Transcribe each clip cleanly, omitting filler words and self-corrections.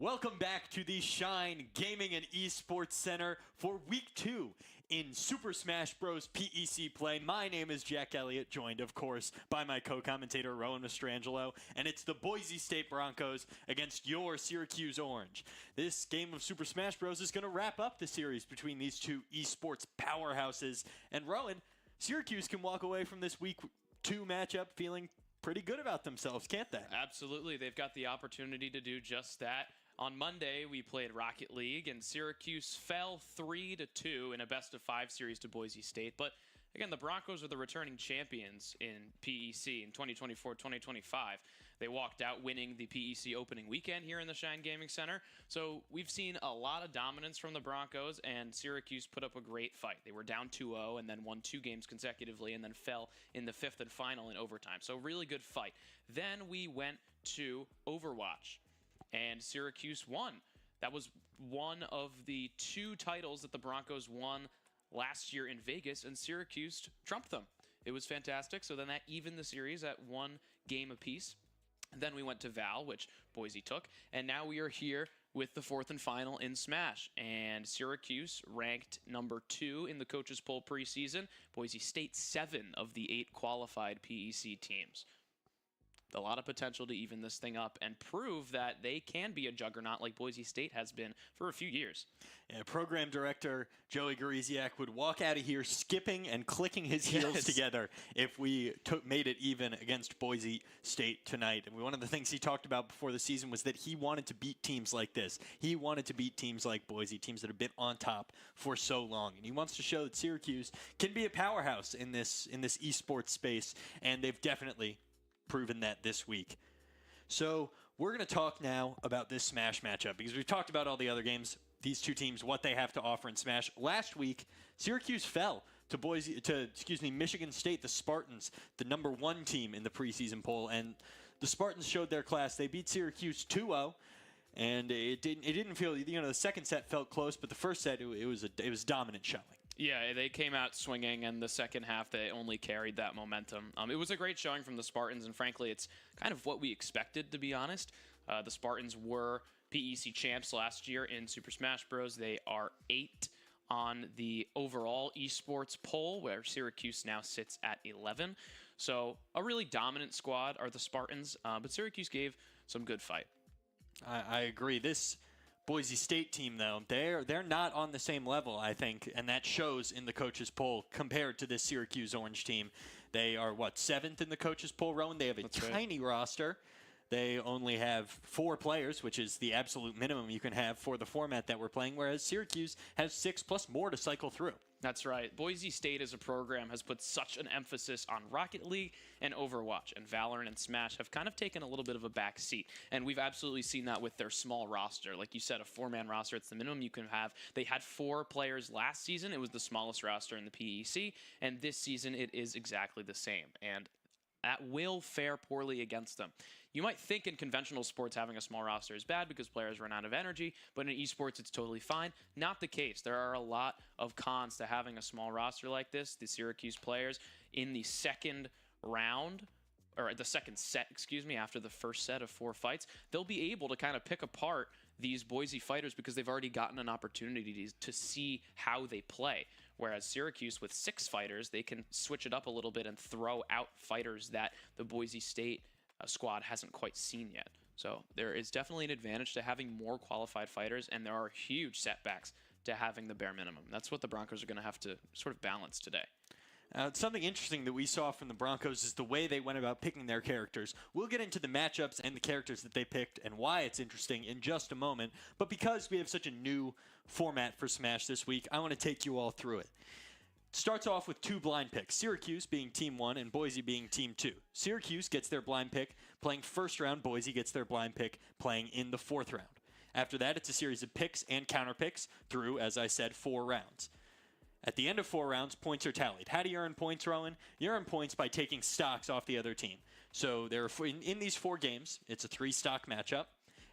Welcome back to the Shine Gaming and Esports Center for Week 2 in Super Smash Bros. PEC play. My name is Jack Elliott, joined, of course, by my co-commentator, Rowan Mastrangelo, and it's the Boise State Broncos against your Syracuse Orange. This game of Super Smash Bros. Is going to wrap up the series between these two esports powerhouses. And Rowan, Syracuse can walk away from this Week 2 matchup feeling pretty good about themselves, can't they? Absolutely. They've got the opportunity to do just that. On Monday, we played Rocket League, and Syracuse fell 3-2 in a best-of-5 series to Boise State. But again, the Broncos are the returning champions in PEC in 2024-2025. They walked out winning the PEC opening weekend here in the Shine Gaming Center. So we've seen a lot of dominance from the Broncos, and Syracuse put up a great fight. They were down 2-0 and then won 2 games consecutively and then fell in the 5th and final in overtime. So really good fight. Then we went to Overwatch, and Syracuse won. That was one of the 2 titles that the Broncos won last year in Vegas, and Syracuse trumped them. It was fantastic. So then that evened the series at 1 game apiece. And then we went to Val, which Boise took, and now we are here with the 4th and final in Smash. And Syracuse ranked number 2 in the coaches poll preseason. Boise State 7 of the 8 qualified PEC teams. A lot of potential to even this thing up and prove that they can be a juggernaut like Boise State has been for a few years. Yeah, program director Joey Gariziak would walk out of here skipping and clicking his heels together if we made it even against Boise State tonight. And one of the things he talked about before the season was that he wanted to beat teams like this. He wanted to beat teams like Boise, teams that have been on top for so long. And he wants to show that Syracuse can be a powerhouse in this esports space, and they've definitely proven that this week. So we're going to talk now about this Smash matchup because we've talked about all the other games, these two teams, what they have to offer in Smash. Last week, Syracuse fell to Michigan State, the Spartans, the number 1 team in the preseason poll, and the Spartans showed their class. They beat Syracuse 2-0. And it didn't feel, the second set felt close, but the first set, it was dominant showing. Yeah, they came out swinging, and the second half, they only carried that momentum. It was a great showing from the Spartans, and frankly, it's kind of what we expected, to be honest. The Spartans were PEC champs last year in Super Smash Bros. They are 8 on the overall esports poll, where Syracuse now sits at 11. So a really dominant squad are the Spartans, but Syracuse gave some good fight. I agree. This Boise State team, though, they're not on the same level, I think, and that shows in the coaches' poll compared to this Syracuse Orange team. They are, 7th in the coaches' poll, Rowan? They have a tiny roster. They only have 4 players, which is the absolute minimum you can have for the format that we're playing, whereas Syracuse has 6 plus more to cycle through. That's right. Boise State as a program has put such an emphasis on Rocket League and Overwatch, and Valorant and Smash have kind of taken a little bit of a back seat. And we've absolutely seen that with their small roster. Like you said, a 4-man roster, it's the minimum you can have. They had 4 players last season. It was the smallest roster in the PEC, and this season it is exactly the same. And that will fare poorly against them. You might think in conventional sports having a small roster is bad because players run out of energy, but in esports it's totally fine. Not the case. There are a lot of cons to having a small roster like this. The Syracuse players in the second round, or the second set, after the first set of 4 fights, they'll be able to kind of pick apart these Boise fighters because they've already gotten an opportunity to see how they play. Whereas Syracuse, with 6 fighters, they can switch it up a little bit and throw out fighters that the Boise State squad hasn't quite seen yet. So there is definitely an advantage to having more qualified fighters, and there are huge setbacks to having the bare minimum. That's what the Broncos are going to have to sort of balance today. Something interesting that we saw from the Broncos is the way they went about picking their characters. We'll get into the matchups and the characters that they picked and why it's interesting in just a moment. But because we have such a new format for Smash this week, I want to take you all through it. Starts off with 2 blind picks, Syracuse being Team 1 and Boise being Team 2. Syracuse gets their blind pick playing first round. Boise gets their blind pick playing in the 4th round. After that, it's a series of picks and counter picks through, as I said, 4 rounds. At the end of 4 rounds, points are tallied. How do you earn points, Rowan? You earn points by taking stocks off the other team. So there are, in these 4 games, it's a 3-stock matchup,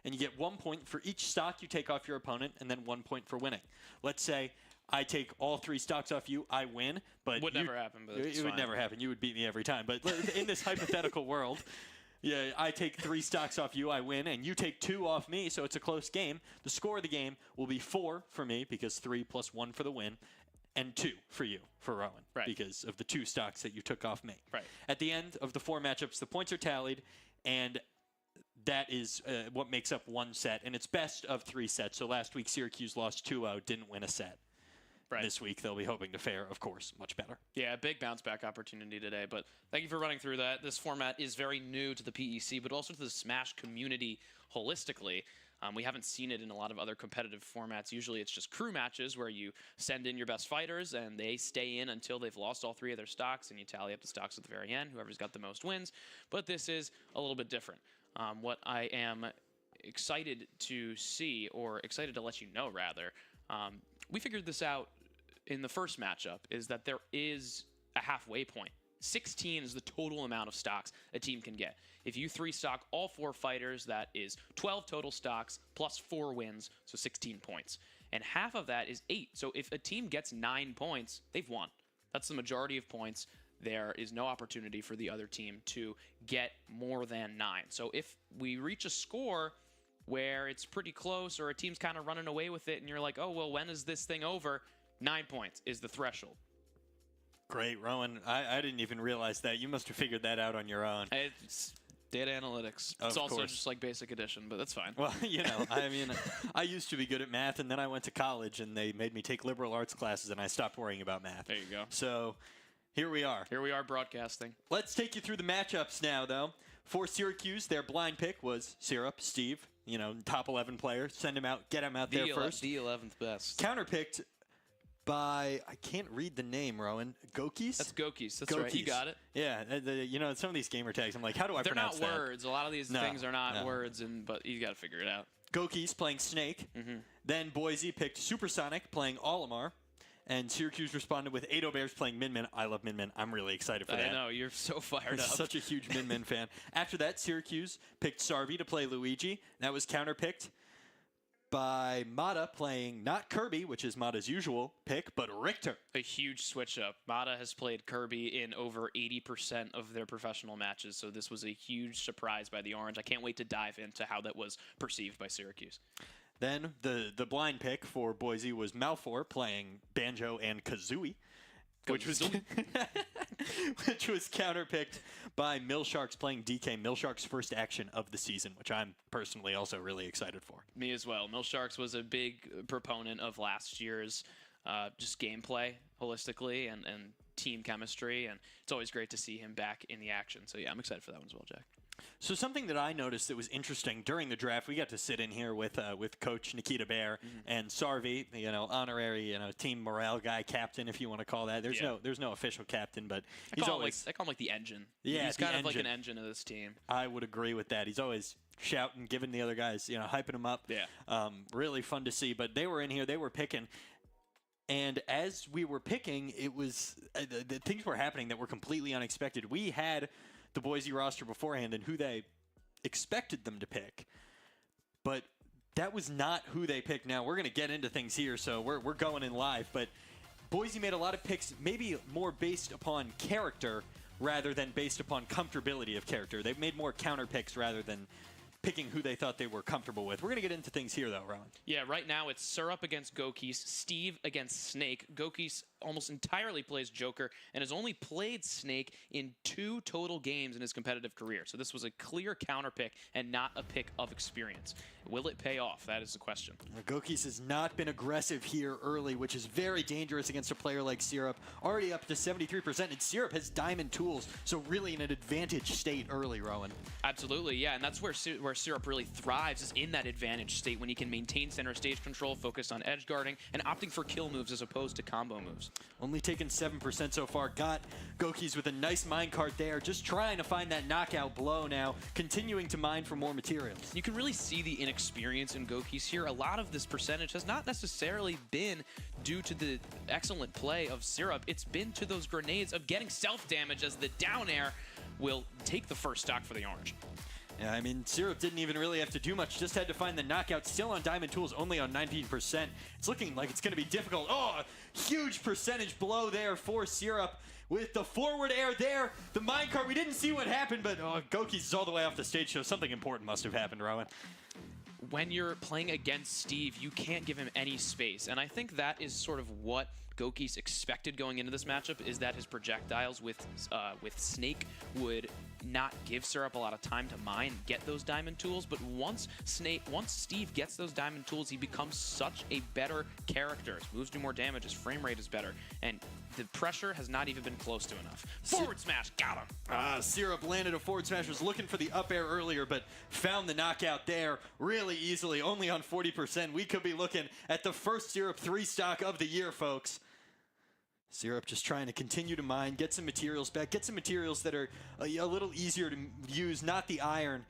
and you get 1 point for each stock you take off your opponent, and then 1 point for winning. Let's say I take all 3 stocks off you, I win, but would never happen. But it would never happen. You would beat me every time. But in this hypothetical world, Yeah, I take 3 stocks off you, I win, and you take 2 off me, so it's a close game. The score of the game will be 4 for me because 3 plus 1 for the win, and 2 for you, for Rowan, because of the 2 stocks that you took off me. Right. At the end of the 4 matchups, the points are tallied, and that is what makes up 1 set, and it's best of 3 sets. So last week, Syracuse lost 2-0, didn't win a set. Right. This week, they'll be hoping to fare, of course, much better. Yeah, big bounce-back opportunity today. But thank you for running through that. This format is very new to the PEC, but also to the Smash community holistically. We haven't seen it in a lot of other competitive formats. Usually it's just crew matches where you send in your best fighters, and they stay in until they've lost all 3 of their stocks, and you tally up the stocks at the very end. Whoever's got the most wins. But this is a little bit different. What I am excited to see, or excited to let you know, rather, we figured this out in the first matchup, is that there is a halfway point. 16 is the total amount of stocks a team can get. If you 3-stock all 4 fighters, that is 12 total stocks plus 4 wins, so 16 points. And half of that is 8. So if a team gets 9 points, they've won. That's the majority of points. There is no opportunity for the other team to get more than 9. So if we reach a score where it's pretty close, or a team's kind of running away with it, and you're like, oh, well, when is this thing over? 9 points is the threshold. Great, Rowan. I didn't even realize that. You must have figured that out on your own. It's data analytics. It's also just like basic addition, but that's fine. Well, you know, I mean, I used to be good at math, and then I went to college, and they made me take liberal arts classes, and I stopped worrying about math. There you go. So here we are. Here we are broadcasting. Let's take you through the matchups now, though. For Syracuse, their blind pick was Syrup, Steve, you know, top 11 player. Send him out, get him out there first. The 11th best. Counterpicked by, I can't read the name, Rowan. Gokis? That's Gokis. That's right. You got it. Yeah. You know, some of these gamer tags, I'm like, how do I pronounce that? They're not words. A lot of these things are not words, but you got to figure it out. Gokis playing Snake. Then Boise picked Supersonic playing Olimar. And Syracuse responded with Ado Bears playing Min Min. I love Min Min. I'm really excited for that. I know. You're so fired up. Such a huge Min Min fan. After that, Syracuse picked Sarvi to play Luigi. That was counterpicked by Mata playing not Kirby, which is Mata's usual pick, but Richter. A huge switch up. Mata has played Kirby in over 80% of their professional matches, so this was a huge surprise by the Orange. I can't wait to dive into how that was perceived by Syracuse. Then the blind pick for Boise was Malfour playing Banjo and Kazooie, which was counterpicked by Millsharks playing DK. Millsharks' first action of the season, which I'm personally also really excited for. Me as well. Millsharks was a big proponent of last year's just gameplay holistically and team chemistry, and it's always great to see him back in the action. So yeah, I'm excited for that one as well, Jack. So something that I noticed that was interesting during the draft, we got to sit in here with Coach Nikita Bear and Sarvi, you know, honorary, you know, team morale guy, captain, if you want to call that. There's no official captain, but he's always I call him like the engine. Yeah, he's kind of like an engine of this team. I would agree with that. He's always shouting, giving the other guys, you know, hyping them up. Yeah. Really fun to see. But they were in here, they were picking. And as we were picking, it was the things were happening that were completely unexpected. We had the Boise roster beforehand and who they expected them to pick, but that was not who they picked. Now we're going to get into things here, so we're going in live, but Boise made a lot of picks maybe more based upon character rather than based upon comfortability of character. They've made more counter picks rather than picking who they thought they were comfortable with. We're going to get into things here, though, Ron. Yeah, right now it's Syrup against Gokis, Steve against Snake. Gokis almost entirely plays Joker and has only played Snake in 2 total games in his competitive career. So this was a clear counter pick and not a pick of experience. Will it pay off? That is the question. Gokis has not been aggressive here early, which is very dangerous against a player like Syrup. Already up to 73%, and Syrup has diamond tools, so really in an advantage state early, Rowan. Absolutely, yeah, and that's where Syrup really thrives, is in that advantage state when he can maintain center stage control, focus on edge guarding, and opting for kill moves as opposed to combo moves. Only taken 7% so far. Got Gokis with a nice minecart there, just trying to find that knockout blow now, continuing to mine for more materials. You can really see the inexperience in Gokis here. A lot of this percentage has not necessarily been due to the excellent play of Syrup. It's been to those grenades of getting self-damage as the down air will take the first stock for the Orange. Yeah, I mean, Syrup didn't even really have to do much, just had to find the knockout. Still on Diamond Tools, only on 19%. It's looking like it's going to be difficult. Oh, huge percentage blow there for Syrup with the forward air there. The minecart, we didn't see what happened, but Gokis is all the way off the stage, so something important must have happened, Rowan. When you're playing against Steve, you can't give him any space, and I think that is sort of what Gokis expected going into this matchup, is that his projectiles with Snake would not give Syrup a lot of time to mine, get those diamond tools, but once Steve gets those diamond tools, he becomes such a better character. His moves do more damage, his frame rate is better, and the pressure has not even been close to enough. Forward smash, got him! Syrup landed a forward smash, was looking for the up air earlier, but found the knockout there really easily, only on 40%. We could be looking at the first Syrup 3-stock of the year, folks. Syrup just trying to continue to mine, get some materials back, get some materials that are a little easier to use, not the iron.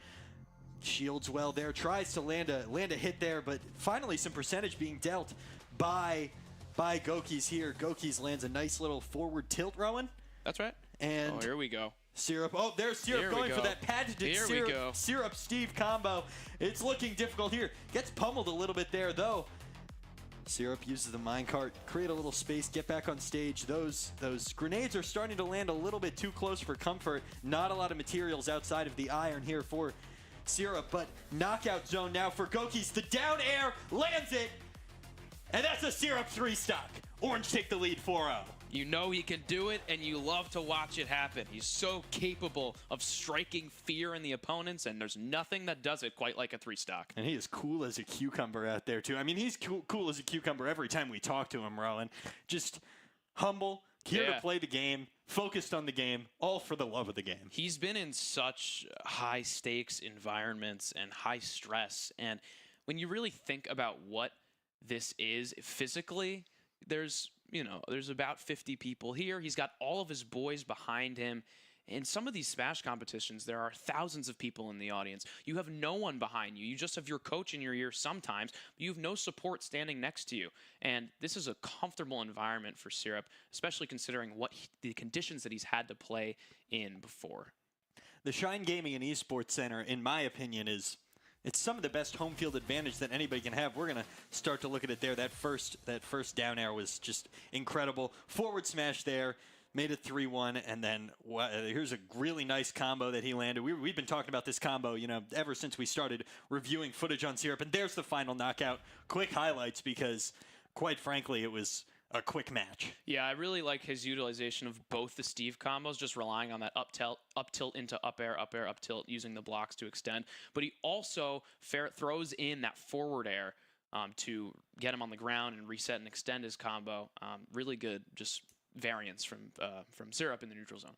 Shields well there, tries to land a hit there, but finally some percentage being dealt by Gokis here. Gokis lands a nice little forward tilt, Rowan. That's right. And here we go. Syrup, there's Syrup going for that patented Syrup Steve combo. It's looking difficult here. Gets pummeled a little bit there, though. Syrup uses the minecart, create a little space, get back on stage. Those grenades are starting to land a little bit too close for comfort. Not a lot of materials outside of the iron here for Syrup, but knockout zone now for Gokis. The down air lands it, and that's a Syrup 3-stock. Orange take the lead 4-0. You know he can do it, and you love to watch it happen. He's so capable of striking fear in the opponents, and there's nothing that does it quite like a 3-stock. And he is cool as a cucumber out there, too. I mean, he's cool as a cucumber every time we talk to him, Rowan. Just humble, here to play the game, focused on the game, all for the love of the game. He's been in such high-stakes environments and high stress, and when you really think about what this is physically, there's about 50 people here. He's got all of his boys behind him. In some of these Smash competitions, there are thousands of people in the audience. You have no one behind you. You just have your coach in your ear sometimes. But you have no support standing next to you. And this is a comfortable environment for Syrup, especially considering the conditions that he's had to play in before. The Shine Gaming and Esports Center, in my opinion, it's some of the best home field advantage that anybody can have. We're going to start to look at it there. That first down air was just incredible. Forward smash there, made it 3-1, and then here's a really nice combo that he landed. We've been talking about this combo, ever since we started reviewing footage on Syrup, and there's the final knockout. Quick highlights because, quite frankly, it was a quick match. Yeah, I really like his utilization of both the Steve combos, just relying on that up tilt into up air, up tilt, using the blocks to extend. But he also throws in that forward air to get him on the ground and reset and extend his combo. Really good, just variance from Syrup in the neutral zone.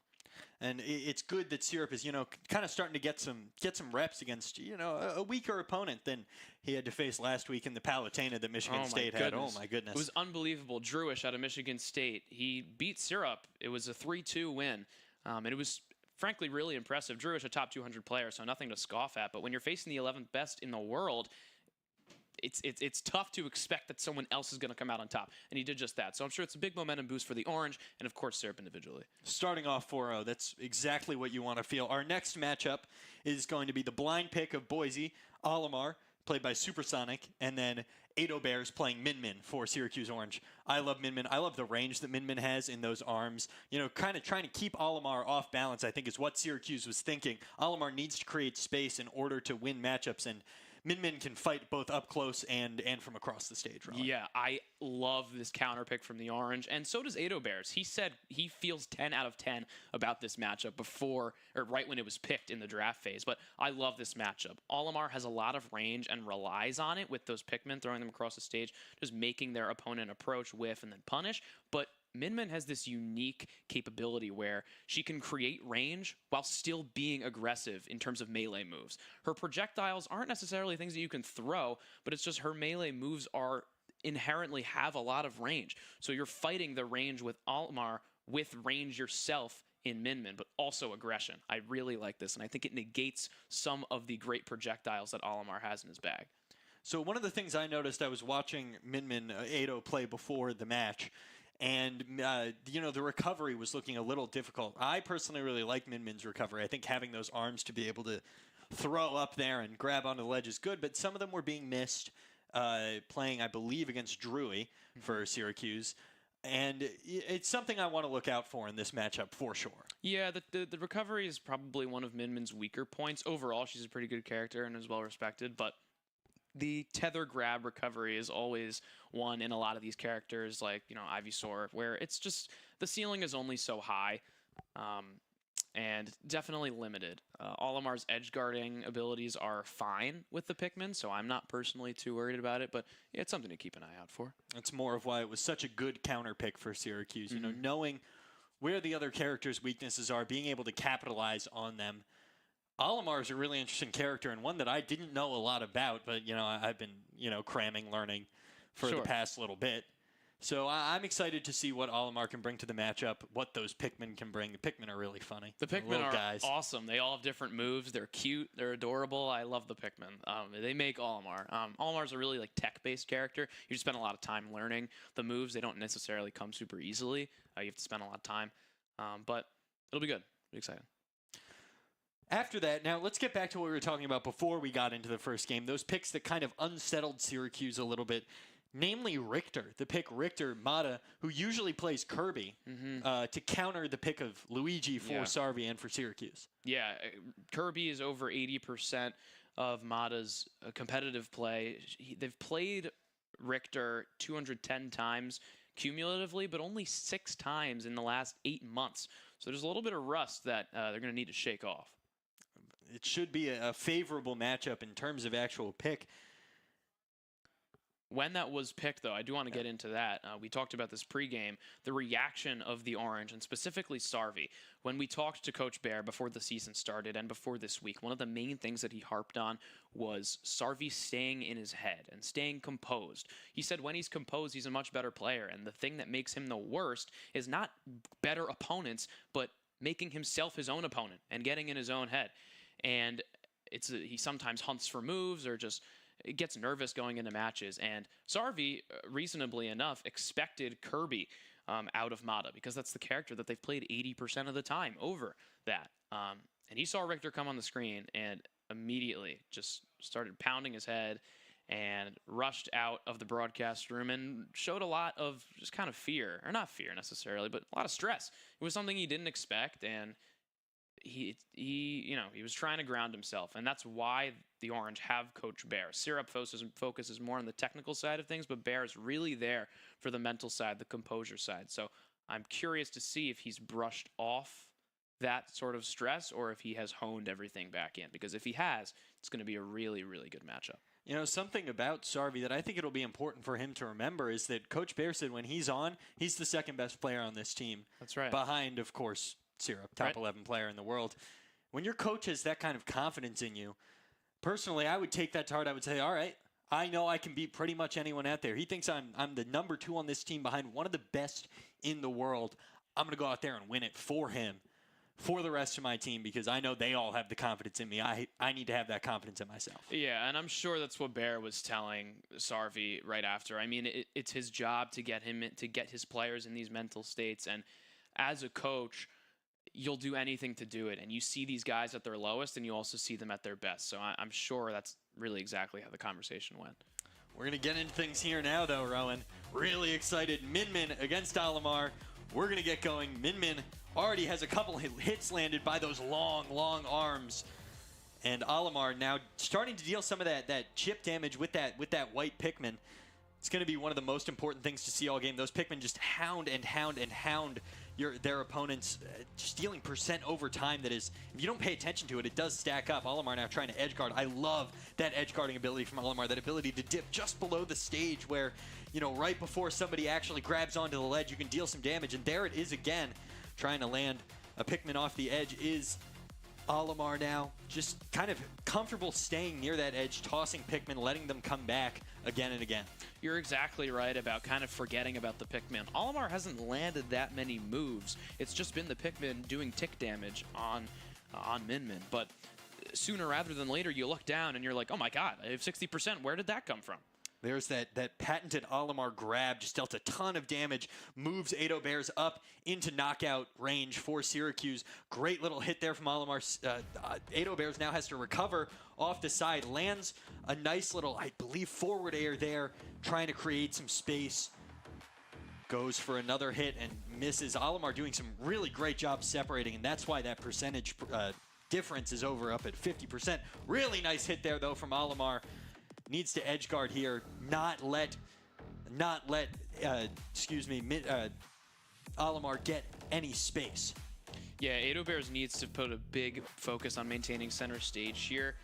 And it's good that Syrup is, kind of starting to get some reps against, a weaker opponent than he had to face last week in the Palutena that Michigan State had. Oh, my goodness. It was unbelievable. Drewish out of Michigan State. He beat Syrup. It was a 3-2 win. And it was, frankly, really impressive. Drewish, a top 200 player, so nothing to scoff at. But when you're facing the 11th best in the world, it's tough to expect that someone else is going to come out on top, and he did just that. So I'm sure it's a big momentum boost for the Orange, and of course Syrup individually. Starting off 4-0, that's exactly what you want to feel. Our next matchup is going to be the blind pick of Boise, Olimar, played by Supersonic, and then Ado Bears playing Min Min for Syracuse Orange. I love Min Min. I love the range that Min Min has in those arms. Kind of trying to keep Olimar off balance, I think, is what Syracuse was thinking. Olimar needs to create space in order to win matchups, and Min Min can fight both up close and from across the stage, Ron. Yeah, I love this counter pick from the Orange, and so does Ado Bears. He said he feels 10 out of 10 about this matchup right when it was picked in the draft phase, but I love this matchup. Olimar has a lot of range and relies on it with those Pikmin, throwing them across the stage, just making their opponent approach, whiff, and then punish, but Min Min has this unique capability where she can create range while still being aggressive in terms of melee moves. Her projectiles aren't necessarily things that you can throw, but it's just her melee moves inherently have a lot of range. So you're fighting the range with Olimar with range yourself in Min Min, but also aggression. I really like this, and I think it negates some of the great projectiles that Olimar has in his bag. So one of the things I noticed, I was watching Min Min Ado play before the match, and, the recovery was looking a little difficult. I personally really like Min Min's recovery. I think having those arms to be able to throw up there and grab onto the ledge is good, but some of them were being missed, playing, I believe, against Drewy for Syracuse. And it's something I want to look out for in this matchup for sure. Yeah, the recovery is probably one of Minmin's weaker points. Overall, she's a pretty good character and is well respected, but the tether grab recovery is always one in a lot of these characters, like, Ivysaur, where it's just the ceiling is only so high. And definitely limited. Olimar's edge guarding abilities are fine with the Pikmin, so I'm not personally too worried about it, but yeah, it's something to keep an eye out for. That's more of why it was such a good counter pick for Syracuse. Knowing where the other characters' weaknesses are, being able to capitalize on them. Olimar is a really interesting character and one that I didn't know a lot about, but I've been cramming, learning for the past little bit. So I'm excited to see what Olimar can bring to the matchup, what those Pikmin can bring. The Pikmin are really funny. The Pikmin are awesome. They all have different moves. They're cute. They're adorable. I love the Pikmin. They make Olimar. Olimar's a really tech-based character. You just spend a lot of time learning the moves. They don't necessarily come super easily. You have to spend a lot of time. But it'll be good. It'll be exciting. After that, now let's get back to what we were talking about before we got into the first game. Those picks that kind of unsettled Syracuse a little bit. Namely Richter, the pick Richter Mata, who usually plays Kirby, to counter the pick of Luigi for Sarvi and for Syracuse. Yeah, Kirby is over 80% of Mata's competitive play. They've played Richter 210 times cumulatively, but only 6 times in the last 8 months. So there's a little bit of rust that they're going to need to shake off. It should be a favorable matchup in terms of actual pick. When that was picked, though, I do want to get into that. We talked about this pregame, the reaction of the Orange, and specifically Sarvi. When we talked to Coach Bear before the season started and before this week, one of the main things that he harped on was Sarvi staying in his head and staying composed. He said when he's composed, he's a much better player, and the thing that makes him the worst is not better opponents, but making himself his own opponent and getting in his own head. And he sometimes hunts for moves or just gets nervous going into matches. And Sarvi, reasonably enough, expected Kirby out of Mata because that's the character that they've played 80% of the time over that. And he saw Richter come on the screen and immediately just started pounding his head and rushed out of the broadcast room and showed a lot of just kind of fear, or not fear necessarily, but a lot of stress. It was something he didn't expect, and he was trying to ground himself, and that's why the Orange have Coach Bear. Syrup focuses more on the technical side of things, but Bear is really there for the mental side, the composure side. So I'm curious to see if he's brushed off that sort of stress or if he has honed everything back in, because if he has, it's going to be a really, really good matchup. Something about Sarvi that I think it'll be important for him to remember is that Coach Bear said when he's on, he's the second best player on this team. That's right. Behind, of course, Syrup, top 11 player in the world. When your coach has that kind of confidence in you, personally, I would take that to heart. I would say, all right, I know I can beat pretty much anyone out there. He thinks I'm the number 2 on this team behind one of the best in the world. I'm going to go out there and win it for him, for the rest of my team, because I know they all have the confidence in me. I need to have that confidence in myself. Yeah, and I'm sure that's what Bear was telling Sarvi right after. I mean, it's his job to get his players in these mental states, and as a coach, you'll do anything to do it. And you see these guys at their lowest, and you also see them at their best. So I'm sure that's really exactly how the conversation went. We're going to get into things here now, though, Rowan. Really excited. Minmin against Olimar. We're going to get going. Minmin already has a couple hits landed by those long, long arms. And Olimar now starting to deal some of that chip damage with that white Pikmin. It's going to be one of the most important things to see all game. Those Pikmin just hound and hound and hound their opponents, just dealing percent over time. That is, if you don't pay attention to it, it does stack up. Olimar now trying to edge guard. I love that edge guarding ability from Olimar, that ability to dip just below the stage where, right before somebody actually grabs onto the ledge, you can deal some damage. And there it is again, trying to land a Pikmin off the edge is Olimar now, just kind of comfortable staying near that edge, tossing Pikmin, letting them come back again and again. You're exactly right about kind of forgetting about the Pikmin. Olimar hasn't landed that many moves. It's just been the Pikmin doing tick damage on Minmin. But sooner rather than later, you look down and you're like, oh my god, I have 60%. Where did that come from? There's that patented Olimar grab, just dealt a ton of damage, moves Ado Bears up into knockout range for Syracuse. Great little hit there from Olimar. Ado Bears now has to recover off the side, lands a nice little, I believe, forward air there, trying to create some space. Goes for another hit and misses. Olimar doing some really great job separating, and that's why that percentage difference is over up at 50%. Really nice hit there, though, from Olimar. Needs to edge guard here, not let Olimar get any space. Yeah, Ado Bears needs to put a big focus on maintaining center stage here.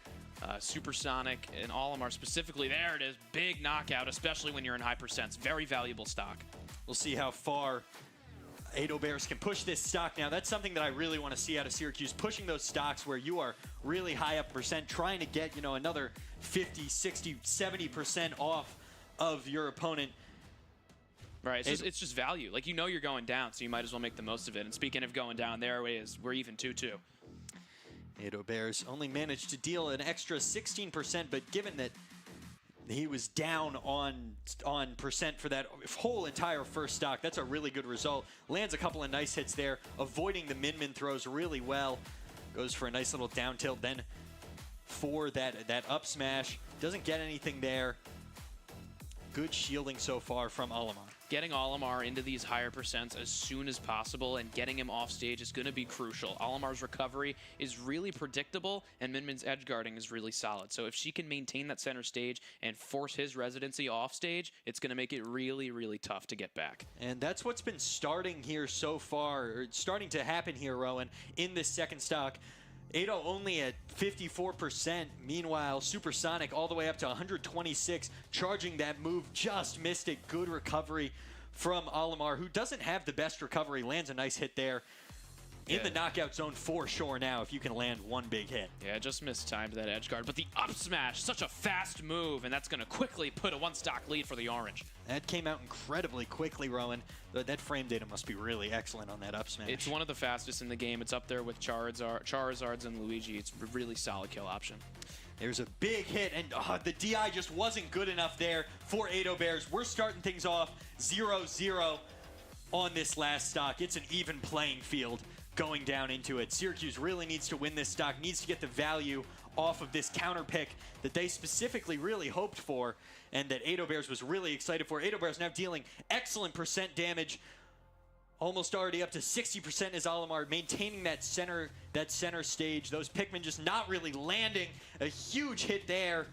Supersonic and Olimar specifically, there it is, big knockout, especially when you're in high percents. Very valuable stock. We'll see how far Ado Bears can push this stock now. That's something that I really want to see out of Syracuse, pushing those stocks where you are really high up percent, trying to get, another 50, 60, 70% off of your opponent. Right, it's just value. Like, you're going down, so you might as well make the most of it. And speaking of going down, there it is. We're even 2-2. Ado Bears only managed to deal an extra 16%, but given that he was down on percent for that whole entire first stock, that's a really good result. Lands a couple of nice hits there, avoiding the min-min throws really well. Goes for a nice little down tilt, then for that up smash. Doesn't get anything there. Good shielding so far from Olimar. Getting Olimar into these higher percents as soon as possible and getting him off stage is going to be crucial. Olimar's recovery is really predictable, and Min-Min's edge guarding is really solid. So if she can maintain that center stage and force his residency off stage, it's going to make it really, really tough to get back. And that's what's been starting here so far, or starting to happen here, Rowan, in this second stock. Ado only at 54%. Meanwhile, Supersonic all the way up to 126, charging that move, just missed it. Good recovery from Olimar, who doesn't have the best recovery. Lands a nice hit there. In the knockout zone for sure now, if you can land one big hit. Yeah, just mistimed that edge guard. But the up smash, such a fast move, and that's going to quickly put a one-stock lead for the orange. That came out incredibly quickly, Rowan. That frame data must be really excellent on that up smash. It's one of the fastest in the game. It's up there with Charizards and Luigi. It's a really solid kill option. There's a big hit, and the DI just wasn't good enough there for Ado Bears. We're starting things off 0-0 on this last stock. It's an even playing field going down into it. Syracuse really needs to win this stock, needs to get the value off of this counter pick that they specifically really hoped for and that Ado Bears was really excited for. Ado Bears now dealing excellent percent damage, almost already up to 60% as Olimar, maintaining that center stage. Those Pikmin just not really landing. A huge hit there.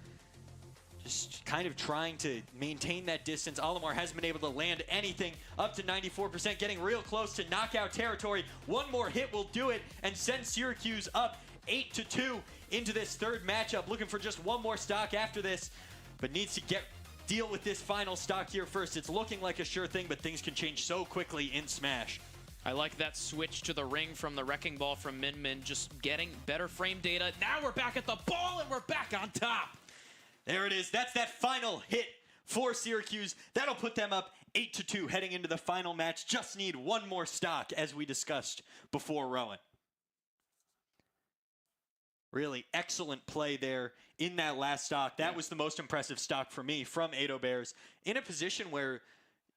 Just kind of trying to maintain that distance. Olimar hasn't been able to land anything, up to 94%, getting real close to knockout territory. One more hit will do it and send Syracuse up 8-2 into this third matchup. Looking for just one more stock after this, but needs to deal with this final stock here first. It's looking like a sure thing, but things can change so quickly in Smash. I like that switch to the ring from the Wrecking Ball from Min-Min, just getting better frame data. Now we're back at the ball and we're back on top. There it is. That's that final hit for Syracuse. That'll put them up 8-2 heading into the final match. Just need one more stock, as we discussed before, Rowan. Really excellent play there in that last stock. That was the most impressive stock for me from Ado Bears. In a position where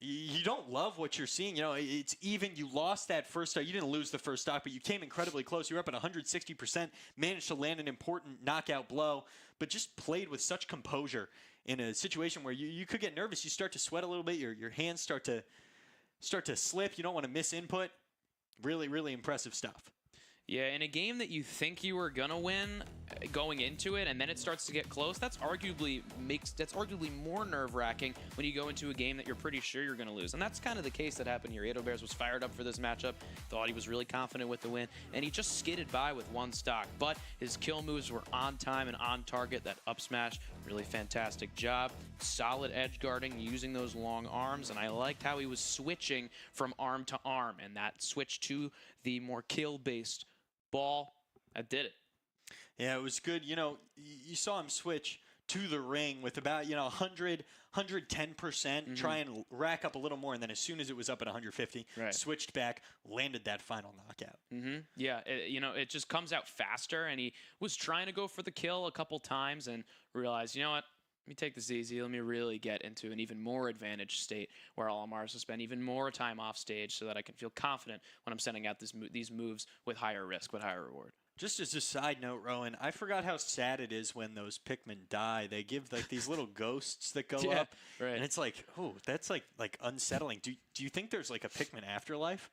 you don't love what you're seeing. It's even. You lost that first stock. You didn't lose the first stock, but you came incredibly close. You were up at 160%, managed to land an important knockout blow, but just played with such composure in a situation where you could get nervous. You start to sweat a little bit. Your hands start to slip. You don't want to miss input. Really, really impressive stuff. Yeah, in a game that you think you were gonna win going into it, and then it starts to get close, that's arguably more nerve-wracking when you go into a game that you're pretty sure you're gonna lose. And that's kind of the case that happened here. Ado Bears was fired up for this matchup, thought he was really confident with the win, and he just skidded by with one stock. But his kill moves were on time and on target. That up smash, really fantastic job. Solid edge guarding using those long arms, and I liked how he was switching from arm to arm, and that switch to the more kill-based ball, I did it. Yeah, it was good. You saw him switch to the ring with about 100, 110%, try and rack up a little more, and then as soon as it was up at 150, switched back, landed that final knockout. Yeah, it just comes out faster, and he was trying to go for the kill a couple times and realized, you know what, me take this easy. Let me really get into an even more advantaged state where I'll Mars to spend even more time off stage so that I can feel confident when I'm sending out these moves with higher risk but higher reward. Just as a side note, Rowan, I forgot how sad it is when those Pikmin die. They give like these little ghosts that go up, right. and it's like, oh, that's like unsettling. Do you think there's like a Pikmin afterlife?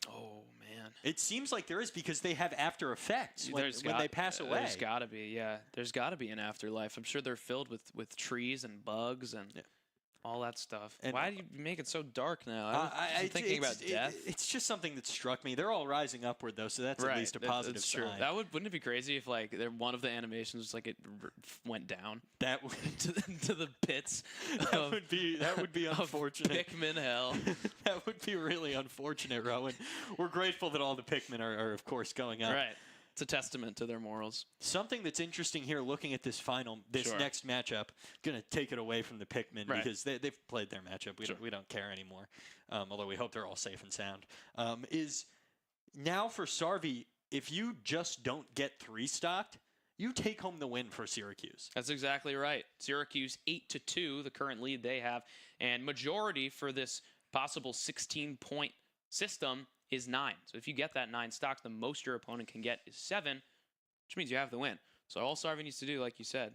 Oh man, it seems like there is because they have after effects when they pass away. There's got to be, yeah. There's got to be an afterlife. I'm sure they're filled with trees and bugs and all that stuff. And why do you make it so dark now? I'm thinking about death. It's just something that struck me. They're all rising upward though, so that's at least a positive that's sign. True. Wouldn't it be crazy if like one of the animations was like it went down that would to the pits? That would be unfortunate. Pikmin hell. That would be really unfortunate, Rowan. We're grateful that all the Pikmin are of course going up. Right. It's a testament to their morals. Something that's interesting here, looking at this next matchup, going to take it away from the Pikmin because they've played their matchup. We don't care anymore, although we hope they're all safe and sound. Is now for Sarvi, if you just don't get 3-stocked, you take home the win for Syracuse. That's exactly right. Syracuse 8-2, the current lead they have, and majority for this possible 16-point system is 9. So if you get that 9 stocks, the most your opponent can get is 7, which means you have the win. So all Sarvi needs to do, like you said,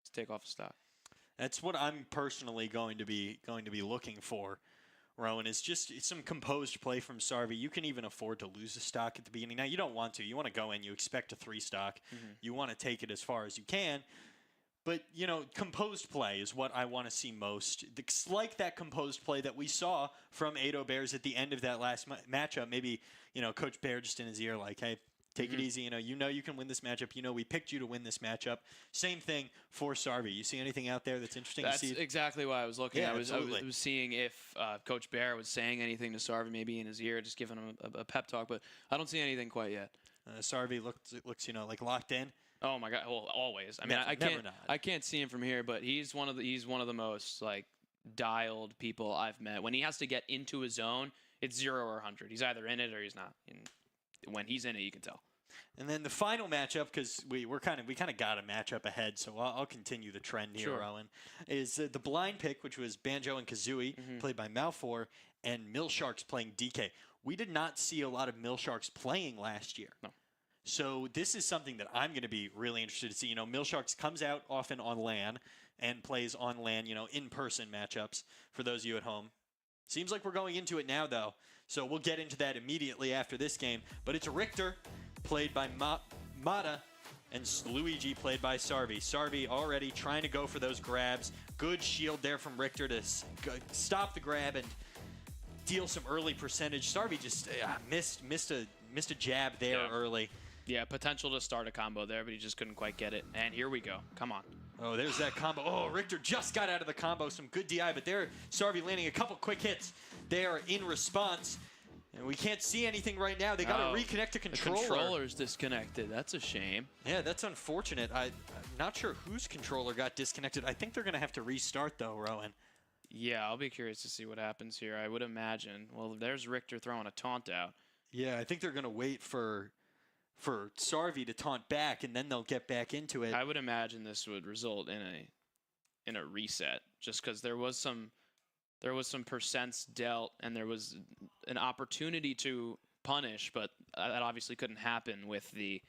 is take off a stock. That's what I'm personally going to be looking for, Rowan, is just some composed play from Sarvi. You can even afford to lose a stock at the beginning. Now, you don't want to. You want to go in. You expect a 3-stock. You want to take it as far as you can. But, composed play is what I want to see most. It's like that composed play that we saw from Ado Bears at the end of that last matchup. Maybe, Coach Bear just in his ear like, hey, take it easy. You can win this matchup. We picked you to win this matchup. Same thing for Sarvi. You see anything out there that's interesting to see? That's exactly why I was looking. Yeah, I was seeing if Coach Bear was saying anything to Sarvi, maybe in his ear, just giving him a pep talk. But I don't see anything quite yet. Sarvi looks like locked in. Oh my God! Well, always. I mean, I can't see him from here, but he's one of the most like dialed people I've met. When he has to get into his zone, it's 0 or 100. He's either in it or he's not. And when he's in it, you can tell. And then the final matchup, because we kind of got a matchup ahead, so I'll continue the trend here, Rowan, is the blind pick, which was Banjo and Kazooie, played by Malfour, and Millsharks playing DK. We did not see a lot of Millsharks playing last year. No. So this is something that I'm going to be really interested to see. Millsharks comes out often on LAN and plays on LAN, in-person matchups for those of you at home. Seems like we're going into it now, though. So we'll get into that immediately after this game. But it's Richter, played by Mata, and Luigi, played by Sarvi. Sarvi already trying to go for those grabs. Good shield there from Richter to stop the grab and deal some early percentage. Sarvi just missed a jab there early. Yeah, potential to start a combo there, but he just couldn't quite get it. And here we go. Come on. Oh, there's that combo. Oh, Richter just got out of the combo. Some good DI, but there, Sarvi landing a couple quick hits there in response. And we can't see anything right now. They got to reconnect the controller. The controller's disconnected. That's a shame. Yeah, that's unfortunate. I'm not sure whose controller got disconnected. I think they're going to have to restart, though, Rowan. Yeah, I'll be curious to see what happens here. I would imagine. Well, there's Richter throwing a taunt out. Yeah, I think they're going to wait for Sarvi to taunt back, and then they'll get back into it. I would imagine this would result in a reset, just because there was some percents dealt, and there was an opportunity to punish, but that obviously couldn't happen with the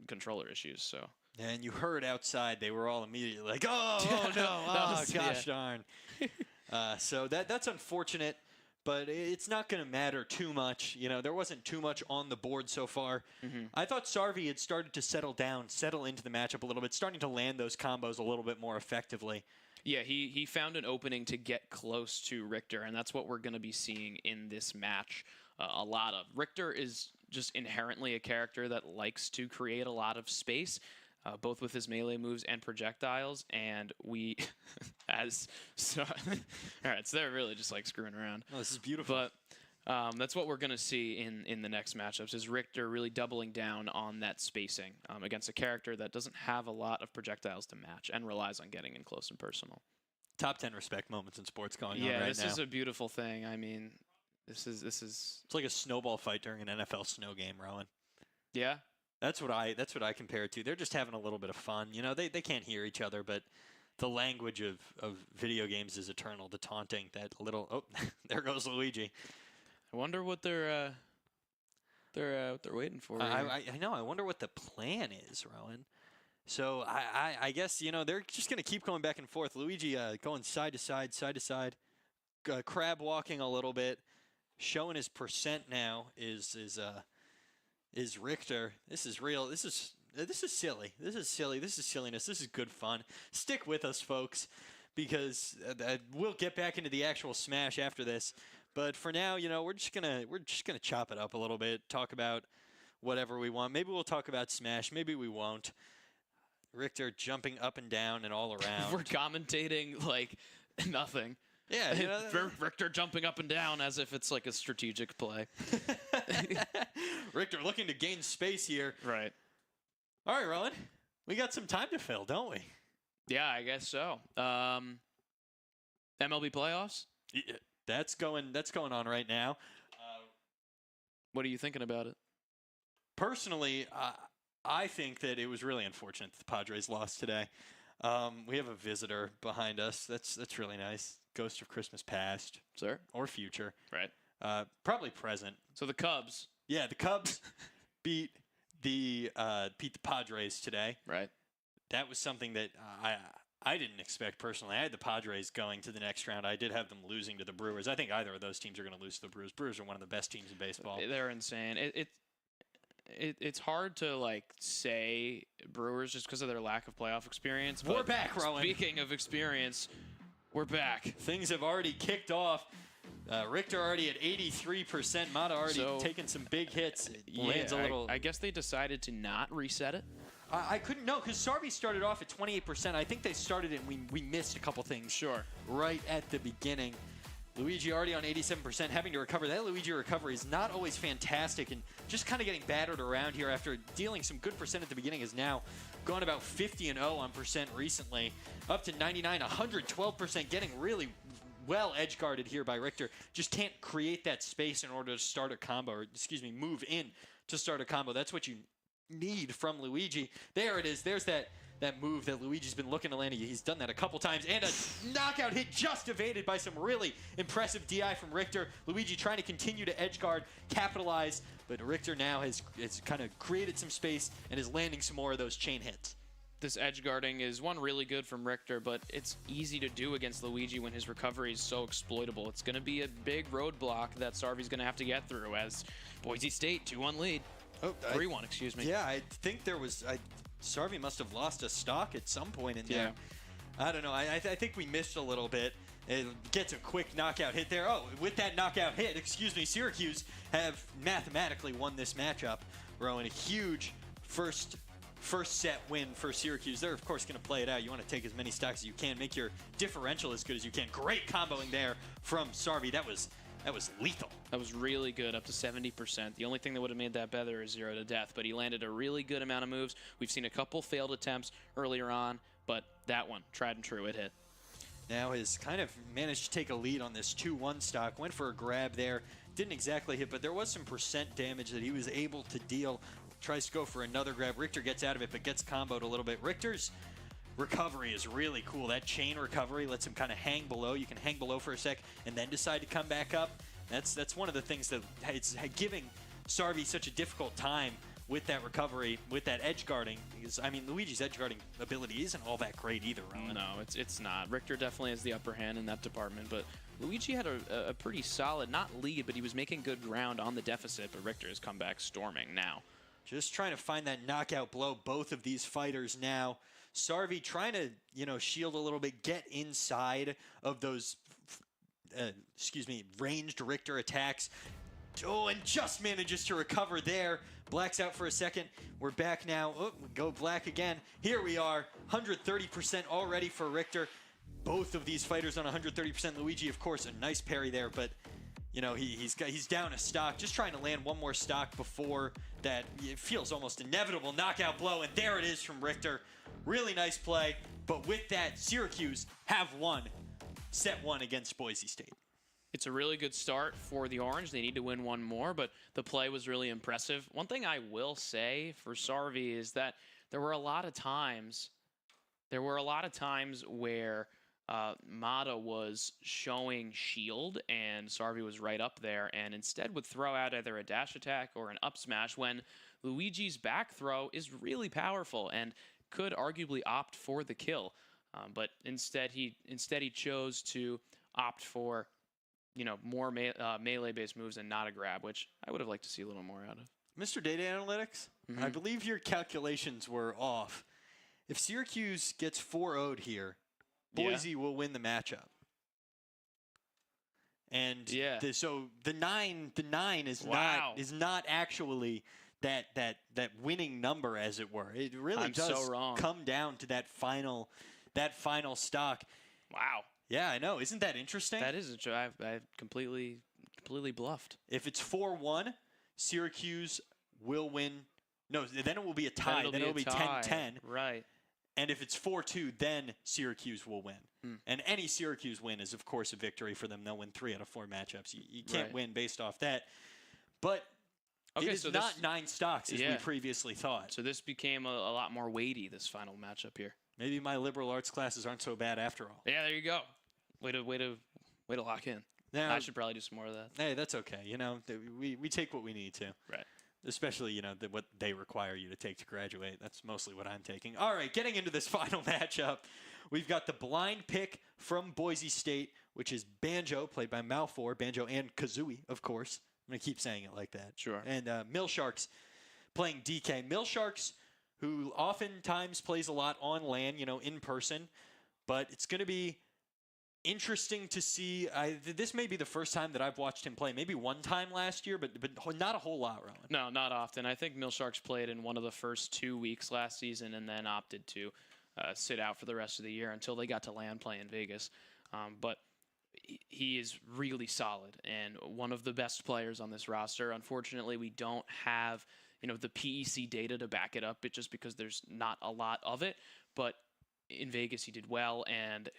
controller issues. So. And you heard outside, they were all immediately like, oh no, gosh darn. So that's unfortunate. But it's not going to matter too much. There wasn't too much on the board so far. I thought Sarvi had started to settle into the matchup a little bit, starting to land those combos a little bit more effectively. Yeah, he found an opening to get close to Richter, and that's what we're going to be seeing in this match a lot of. Richter is just inherently a character that likes to create a lot of space, both with his melee moves and projectiles, and we, all right, so they're really just like screwing around. Oh, this is beautiful. But that's what we're going to see in the next matchups, is Richter really doubling down on that spacing against a character that doesn't have a lot of projectiles to match and relies on getting in close and personal. Top 10 respect moments in sports going on right now. Yeah, this is a beautiful thing. I mean, this is... It's like a snowball fight during an NFL snow game, Rowan. Yeah? That's what I compare it to. They're just having a little bit of fun. You know, they can't hear each other, but the language of video games is eternal. The taunting, that little, oh, there goes Luigi. I wonder what they're waiting for. I know. I wonder what the plan is, Rowan. So I guess, you know, they're just going to keep going back and forth. Luigi going side to side, crab walking a little bit, showing his percent now is Richter. This is real. This is silly. This is silly. This is silliness. This is good fun. Stick with us, folks, because we'll get back into the actual Smash after this. But for now, you know, we're just gonna chop it up a little bit, talk about whatever we want. Maybe we'll talk about Smash. Maybe we won't. Richter jumping up and down and all around. We're commentating like nothing. Yeah, you know, Richter jumping up and down as if it's like a strategic play. Richter looking to gain space here. Right. All right, Rowan. We got some time to fill, don't we? Yeah, I guess so. MLB playoffs? Yeah, that's going on right now. What are you thinking about it? Personally, I think that it was really unfortunate that the Padres lost today. We have a visitor behind us. That's really nice. Ghost of Christmas past, sir, or future. Right. Probably present. So the Cubs. Yeah, the Cubs beat the Padres today. Right. That was something that I didn't expect personally. I had the Padres going to the next round. I did have them losing to the Brewers. I think either of those teams are going to lose to the Brewers. Brewers are one of the best teams in baseball. They're insane. It's hard to like say Brewers just because of their lack of playoff experience. We're back, Rowan. Speaking of experience, we're back. Things have already kicked off. Richter already at 83%. Mata already taking some big hits. Lands a little. I guess they decided to not reset it. I couldn't know because Sarvi started off at 28%. I think they started it and we missed a couple things. Sure. Right at the beginning. Luigi already on 87%, having to recover. That Luigi recovery is not always fantastic, and just kind of getting battered around here after dealing some good percent at the beginning is now gone about 50-0 on percent recently, up to 99, 112%, getting really well edge guarded here by Richter. Just can't create that space in order to start a combo, or excuse me, move in to start a combo. That's what you need from Luigi. There it is. There's that move that Luigi's been looking to land. He's done that a couple times, and a knockout hit just evaded by some really impressive DI from Richter. Luigi trying to continue to edge guard, capitalize, but Richter now has kind of created some space and is landing some more of those chain hits. This edge guarding is one really good from Richter, but it's easy to do against Luigi when his recovery is so exploitable. It's going to be a big roadblock that Sarvi's going to have to get through as Boise State 2-1 lead. Oh, 3-1, excuse me. Yeah, I think there was... Sarvi must have lost a stock at some point in there. Yeah. I don't know. I think we missed a little bit. It gets a quick knockout hit there. Oh, with that knockout hit, excuse me, Syracuse have mathematically won this matchup. Rowan, a huge first set win for Syracuse. They're, of course, going to play it out. You want to take as many stocks as you can, make your differential as good as you can. Great comboing there from Sarvi. That was lethal. That was really good, up to 70%. The only thing that would have made that better is 0 to death, but he landed a really good amount of moves. We've seen a couple failed attempts earlier on, but that one, tried and true, it hit. Now has kind of managed to take a lead on this 2-1 stock. Went for a grab there. Didn't exactly hit, but there was some percent damage that he was able to deal. Tries to go for another grab. Richter gets out of it, but gets comboed a little bit. Richter's recovery is really cool. That chain recovery lets him kind of hang below. You can hang below for a sec and then decide to come back up. That's one of the things that it's giving Sarvi such a difficult time with that recovery, with that edge guarding. Because, I mean, Luigi's edge guarding ability isn't all that great either, Rowan. No, it's not. Richter definitely has the upper hand in that department, but Luigi had a pretty solid, not lead, but he was making good ground on the deficit, but Richter has come back storming now. Just trying to find that knockout blow. Both of these fighters now. Sarvi trying to, shield a little bit, get inside of those, ranged Richter attacks. Oh, and just manages to recover there. Blacks out for a second. We're back now. Oh, we go black again. Here we are. 130% already for Richter. Both of these fighters on 130%. Luigi, of course, a nice parry there, but he's down a stock. Just trying to land one more stock before that. It feels almost inevitable knockout blow, and there it is from Richter. Really nice play, but with that, Syracuse have won set 1 against Boise State. It's a really good start for the Orange. They need to win one more, but the play was really impressive. One thing I will say for Sarvi is that there were a lot of times where Mata was showing shield and Sarvi was right up there and instead would throw out either a dash attack or an up smash when Luigi's back throw is really powerful and could arguably opt for the kill. But instead he chose to opt for more melee-based moves and not a grab, which I would have liked to see a little more out of. Mr. Data Analytics, I believe your calculations were off. If Syracuse gets 4-0'd here, Boise will win the matchup. And so the nine is not actually that winning number, as it were. It really does come down to that final stock. Wow. Yeah, I know. Isn't that interesting? That is true. I completely bluffed. If it's 4-1, Syracuse will win. No, then it will be a tie. Then it will be 10-10. Right. And if it's 4-2, then Syracuse will win. And any Syracuse win is, of course, a victory for them. They'll win 3 out of 4 matchups. You can't win based off that. But it is not 9 stocks as we previously thought. So this became a lot more weighty, this final matchup here. Maybe my liberal arts classes aren't so bad after all. Yeah, there you go. Way to lock in. Now, I should probably do some more of that. Hey, that's okay. We take what we need to. Right. Especially, what they require you to take to graduate. That's mostly what I'm taking. All right, getting into this final matchup, we've got the blind pick from Boise State, which is Banjo, played by Malfour. Banjo and Kazooie, of course. I'm going to keep saying it like that. Sure. And Millsharks playing DK. Millsharks, who oftentimes plays a lot on LAN, in person. But it's going to be interesting to see. This may be the first time that I've watched him play. Maybe one time last year, but not a whole lot, Rowan. No, not often. I think Millsharks played in one of the first 2 weeks last season and then opted to sit out for the rest of the year until they got to land play in Vegas. But he is really solid and one of the best players on this roster. Unfortunately, we don't have the PEC data to back it up, just because there's not a lot of it. But in Vegas, he did well, and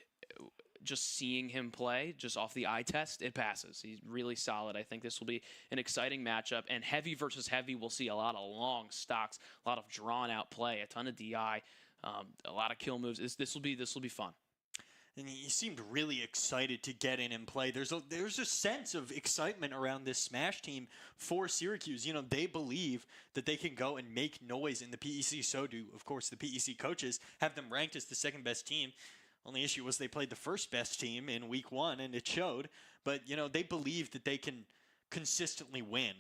just seeing him play, just off the eye test, it passes. He's really solid. I think this will be an exciting matchup. And heavy versus heavy, we'll see a lot of long stocks, a lot of drawn-out play, a ton of DI, a lot of kill moves. This will be fun. And he seemed really excited to get in and play. There's a sense of excitement around this Smash team for Syracuse. They believe that they can go and make noise in the PEC. So do, of course, the PEC coaches have them ranked as the second best team. Only issue was they played the first best team in week 1, and it showed. But, they believe that they can consistently win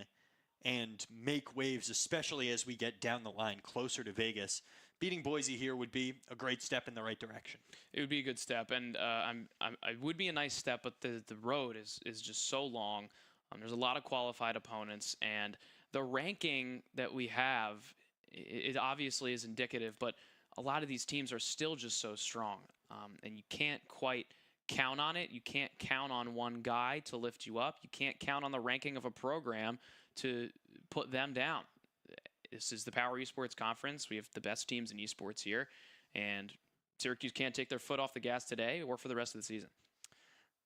and make waves, especially as we get down the line closer to Vegas. Beating Boise here would be a great step in the right direction. It would be a good step, and it would be a nice step, but the road is just so long. There's a lot of qualified opponents, and the ranking that we have, it obviously is indicative, but a lot of these teams are still just so strong. And you can't quite count on it. You can't count on one guy to lift you up. You can't count on the ranking of a program to put them down. This is the Power Esports Conference. We have the best teams in esports here. And Syracuse can't take their foot off the gas today or for the rest of the season.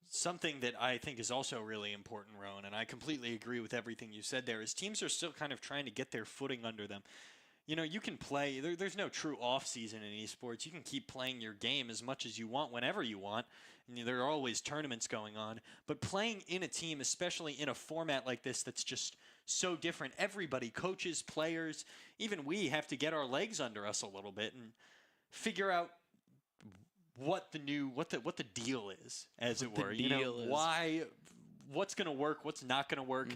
Something that I think is also really important, Rowan, and I completely agree with everything you said there, is teams are still kind of trying to get their footing under them. You can play. There's no true off-season in esports. You can keep playing your game as much as you want, whenever you want. And there are always tournaments going on. But playing in a team, especially in a format like this that's just so different, everybody, coaches, players, even we have to get our legs under us a little bit and figure out what the deal is, as it were. What's going to work, what's not going to work.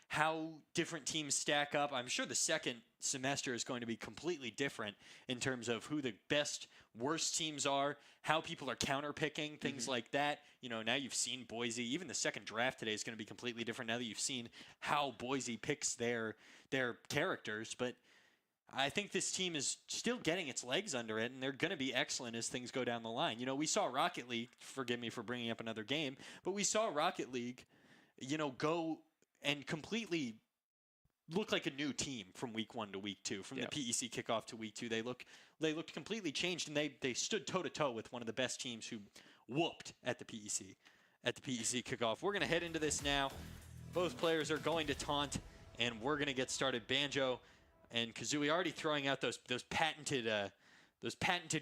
How different teams stack up. I'm sure the second semester is going to be completely different in terms of who the best, worst teams are, how people are counterpicking, things like that. Now you've seen Boise. Even the second draft today is going to be completely different now that you've seen how Boise picks their characters. But I think this team is still getting its legs under it, and they're going to be excellent as things go down the line. We saw Rocket League, forgive me for bringing up another game, but we saw Rocket League, go and completely look like a new team from week 1 to week 2. From the PEC kickoff to week 2, they looked completely changed, and they stood toe-to-toe with one of the best teams who whooped at the PEC. at the PEC kickoff. We're going to head into this now. Both players are going to taunt, and we're going to get started. Banjo and Kazooie already throwing out those patented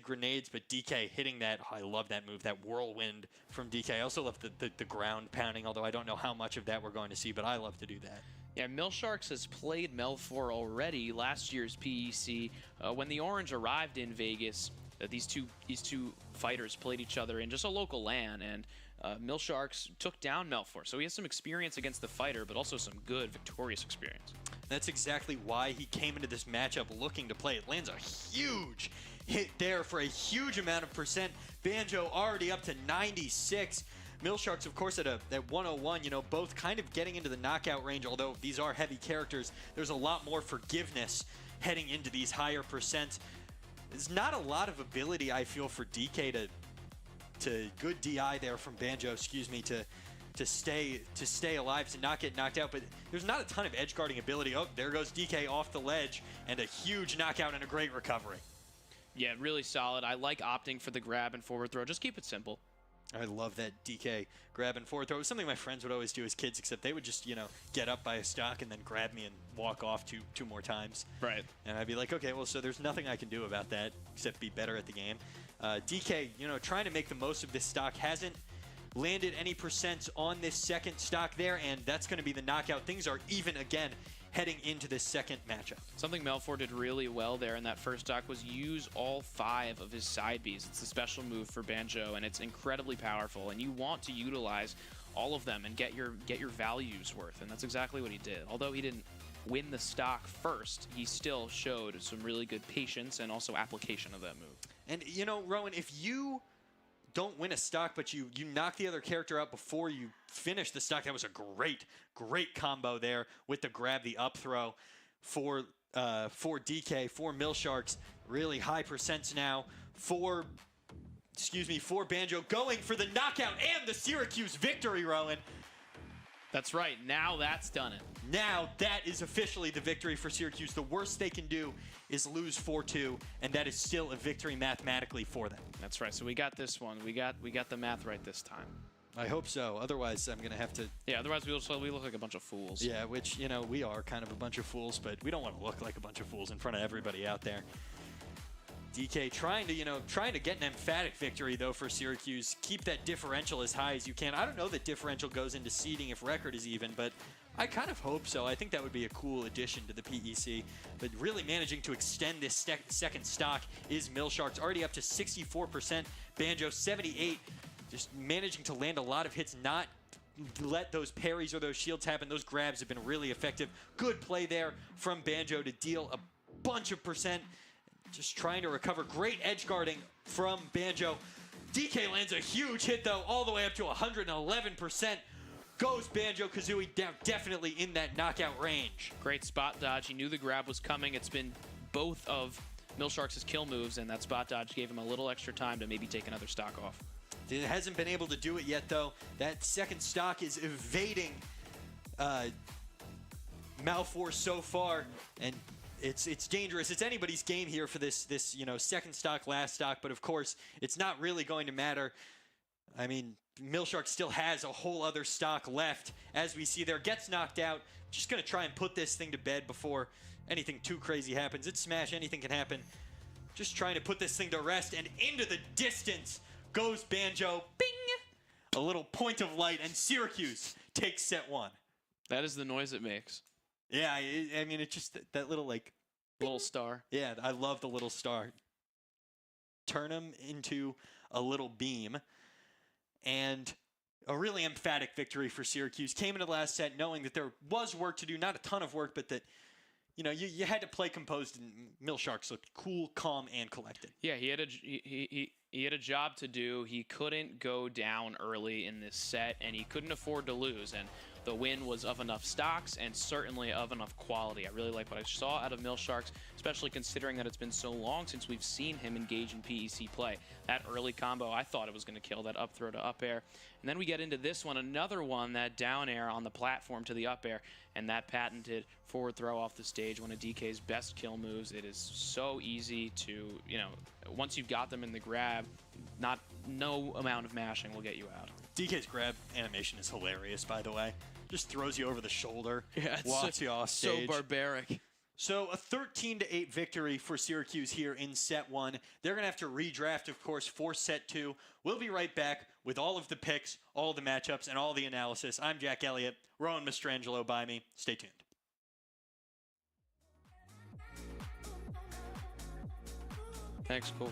grenades, but DK hitting that. Oh, I love that move, that whirlwind from DK. I also love the ground pounding, although I don't know how much of that we're going to see, but I love to do that. Yeah, Milsharks has played Melfor already last year's PEC. When the Orange arrived in Vegas, these two fighters played each other in just a local LAN, and Milsharks took down Melfor. So he has some experience against the fighter, but also some good victorious experience. That's exactly why he came into this matchup looking to play. It lands a huge hit there for a huge amount of percent. Banjo already up to 96. Milsharks, of course, at 101, you know, both kind of getting into the knockout range, although these are heavy characters. There's a lot more forgiveness heading into these higher percents. There's not a lot of ability, I feel, for DK to good DI there from Banjo, excuse me, to stay alive, to not get knocked out, but there's not a ton of edge guarding ability. Oh, there goes DK off the ledge, and a huge knockout and a great recovery. Yeah, really solid. I like opting for the grab and forward throw. Just keep it simple. I love that DK grab and forward throw. It was something my friends would always do as kids, except they would just, you know, get up by a stock and then grab me and walk off two more times. Right. And I'd be like, okay, well, so there's nothing I can do about that except be better at the game. DK, you know, trying to make the most of this stock, hasn't landed any percents on this second stock there, and that's going to be the knockout. Things are even again heading into this second matchup. Something Melfor did really well there in that first stock was use all 5 of his side Bs. It's a special move for Banjo, and it's incredibly powerful, and you want to utilize all of them and get your values worth, and that's exactly what he did. Although he didn't win the stock first, he still showed some really good patience and also application of that move. And, you know, Rowan, if you don't win a stock, but you knock the other character out before you finish the stock, that was a great combo there with the grab, the up throw for DK, for Milsharks. Really high percents now for Banjo, going for the knockout and the Syracuse victory, Rowan. That's right. Now that's done it. Now that is officially the victory for Syracuse. The worst they can do is lose 4-2, and that is still a victory mathematically for them. That's right. So we got this one. We got the math right this time. I hope so. Otherwise, I'm going to have to... Yeah, otherwise we look like a bunch of fools. Yeah, which, you know, we are kind of a bunch of fools, but we don't want to look like a bunch of fools in front of everybody out there. DK trying to get an emphatic victory, though, for Syracuse. Keep that differential as high as you can. I don't know that differential goes into seeding if record is even, but I kind of hope so. I think that would be a cool addition to the PEC. But really managing to extend this second stock is Milsharks, already up to 64%. Banjo, 78%. Just managing to land a lot of hits, not let those parries or those shields happen. Those grabs have been really effective. Good play there from Banjo to deal a bunch of percent. Just trying to recover. Great edge guarding from Banjo. DK lands a huge hit, though, all the way up to 111%. Goes Banjo-Kazooie down, definitely in that knockout range. Great spot dodge. He knew the grab was coming. It's been both of Milsharks' kill moves, and that spot dodge gave him a little extra time to maybe take another stock off. It hasn't been able to do it yet, though. That second stock is evading Melfor so far, and it's dangerous. It's anybody's game here for this second stock, last stock, but of course it's not really going to matter. I mean, Milshark still has a whole other stock left, as we see there. Gets knocked out. Just going to try and put this thing to bed before anything too crazy happens. It's Smash. Anything can happen. Just trying to put this thing to rest, and into the distance goes Banjo. Bing! A little point of light, and Syracuse takes set 1. That is the noise it makes. Yeah, I mean, it's just that little, like... Little star. Yeah, I love the little star. Turn them into a little beam. And a really emphatic victory for Syracuse. Came into the last set knowing that there was work to do. Not a ton of work, but that, you know, you had to play composed, and Milsharks looked cool, calm, and collected. Yeah, he had a job to do. He couldn't go down early in this set, and he couldn't afford to lose. And the win was of enough stocks and certainly of enough quality. I really like what I saw out of Milsharks, especially considering that it's been so long since we've seen him engage in PEC play. That early combo, I thought it was going to kill, that up throw to up air. And then we get into this one, another one, that down air on the platform to the up air, and that patented forward throw off the stage, one of DK's best kill moves. It is so easy to, once you've got them in the grab, no amount of mashing will get you out. DK's grab animation is hilarious, by the way. Just throws you over the shoulder, Yeah, it's walks you off stage. So barbaric. So a 13-8 victory for Syracuse here in set 1. They're going to have to redraft, of course, for set 2. We'll be right back with all of the picks, all the matchups, and all the analysis. I'm Jack Elliott. Rowan Mastrangelo by me. Stay tuned. Thanks, cool.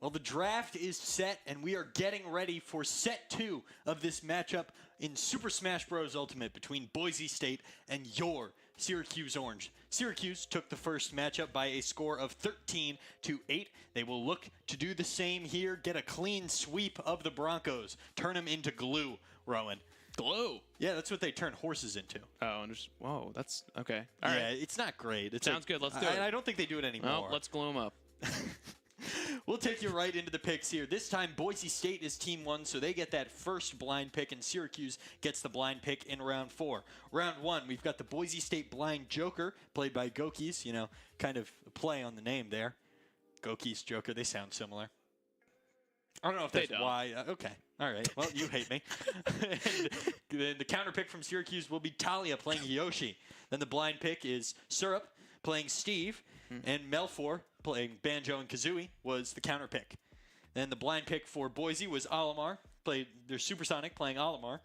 Well, the draft is set, and we are getting ready for set 2 of this matchup in Super Smash Bros. Ultimate between Boise State and your Syracuse Orange. Syracuse took the first matchup by a score of 13-8. They will look to do the same here, get a clean sweep of the Broncos, turn them into glue, Rowan. Glue? Yeah, that's what they turn horses into. Oh, and just, whoa, that's, okay. All right. Yeah, it's not great. It's Sounds good. Let's do it. I don't think they do it anymore. Well, let's glue them up. We'll take you right into the picks here. This time, Boise State is Team 1, so they get that first blind pick, and Syracuse gets the blind pick in Round 4. Round 1, we've got the Boise State blind Joker, played by Gokis. You know, kind of a play on the name there. Gokis, Joker, they sound similar. I don't know if that's why. Okay. All right. Well, you hate me. And then the counter pick from Syracuse will be Talia playing Yoshi. Then the blind pick is Syrup playing Steve. And Melfor playing Banjo and Kazooie was the counter pick. Then the blind pick for Boise was Olimar. They're Supersonic playing Olimar.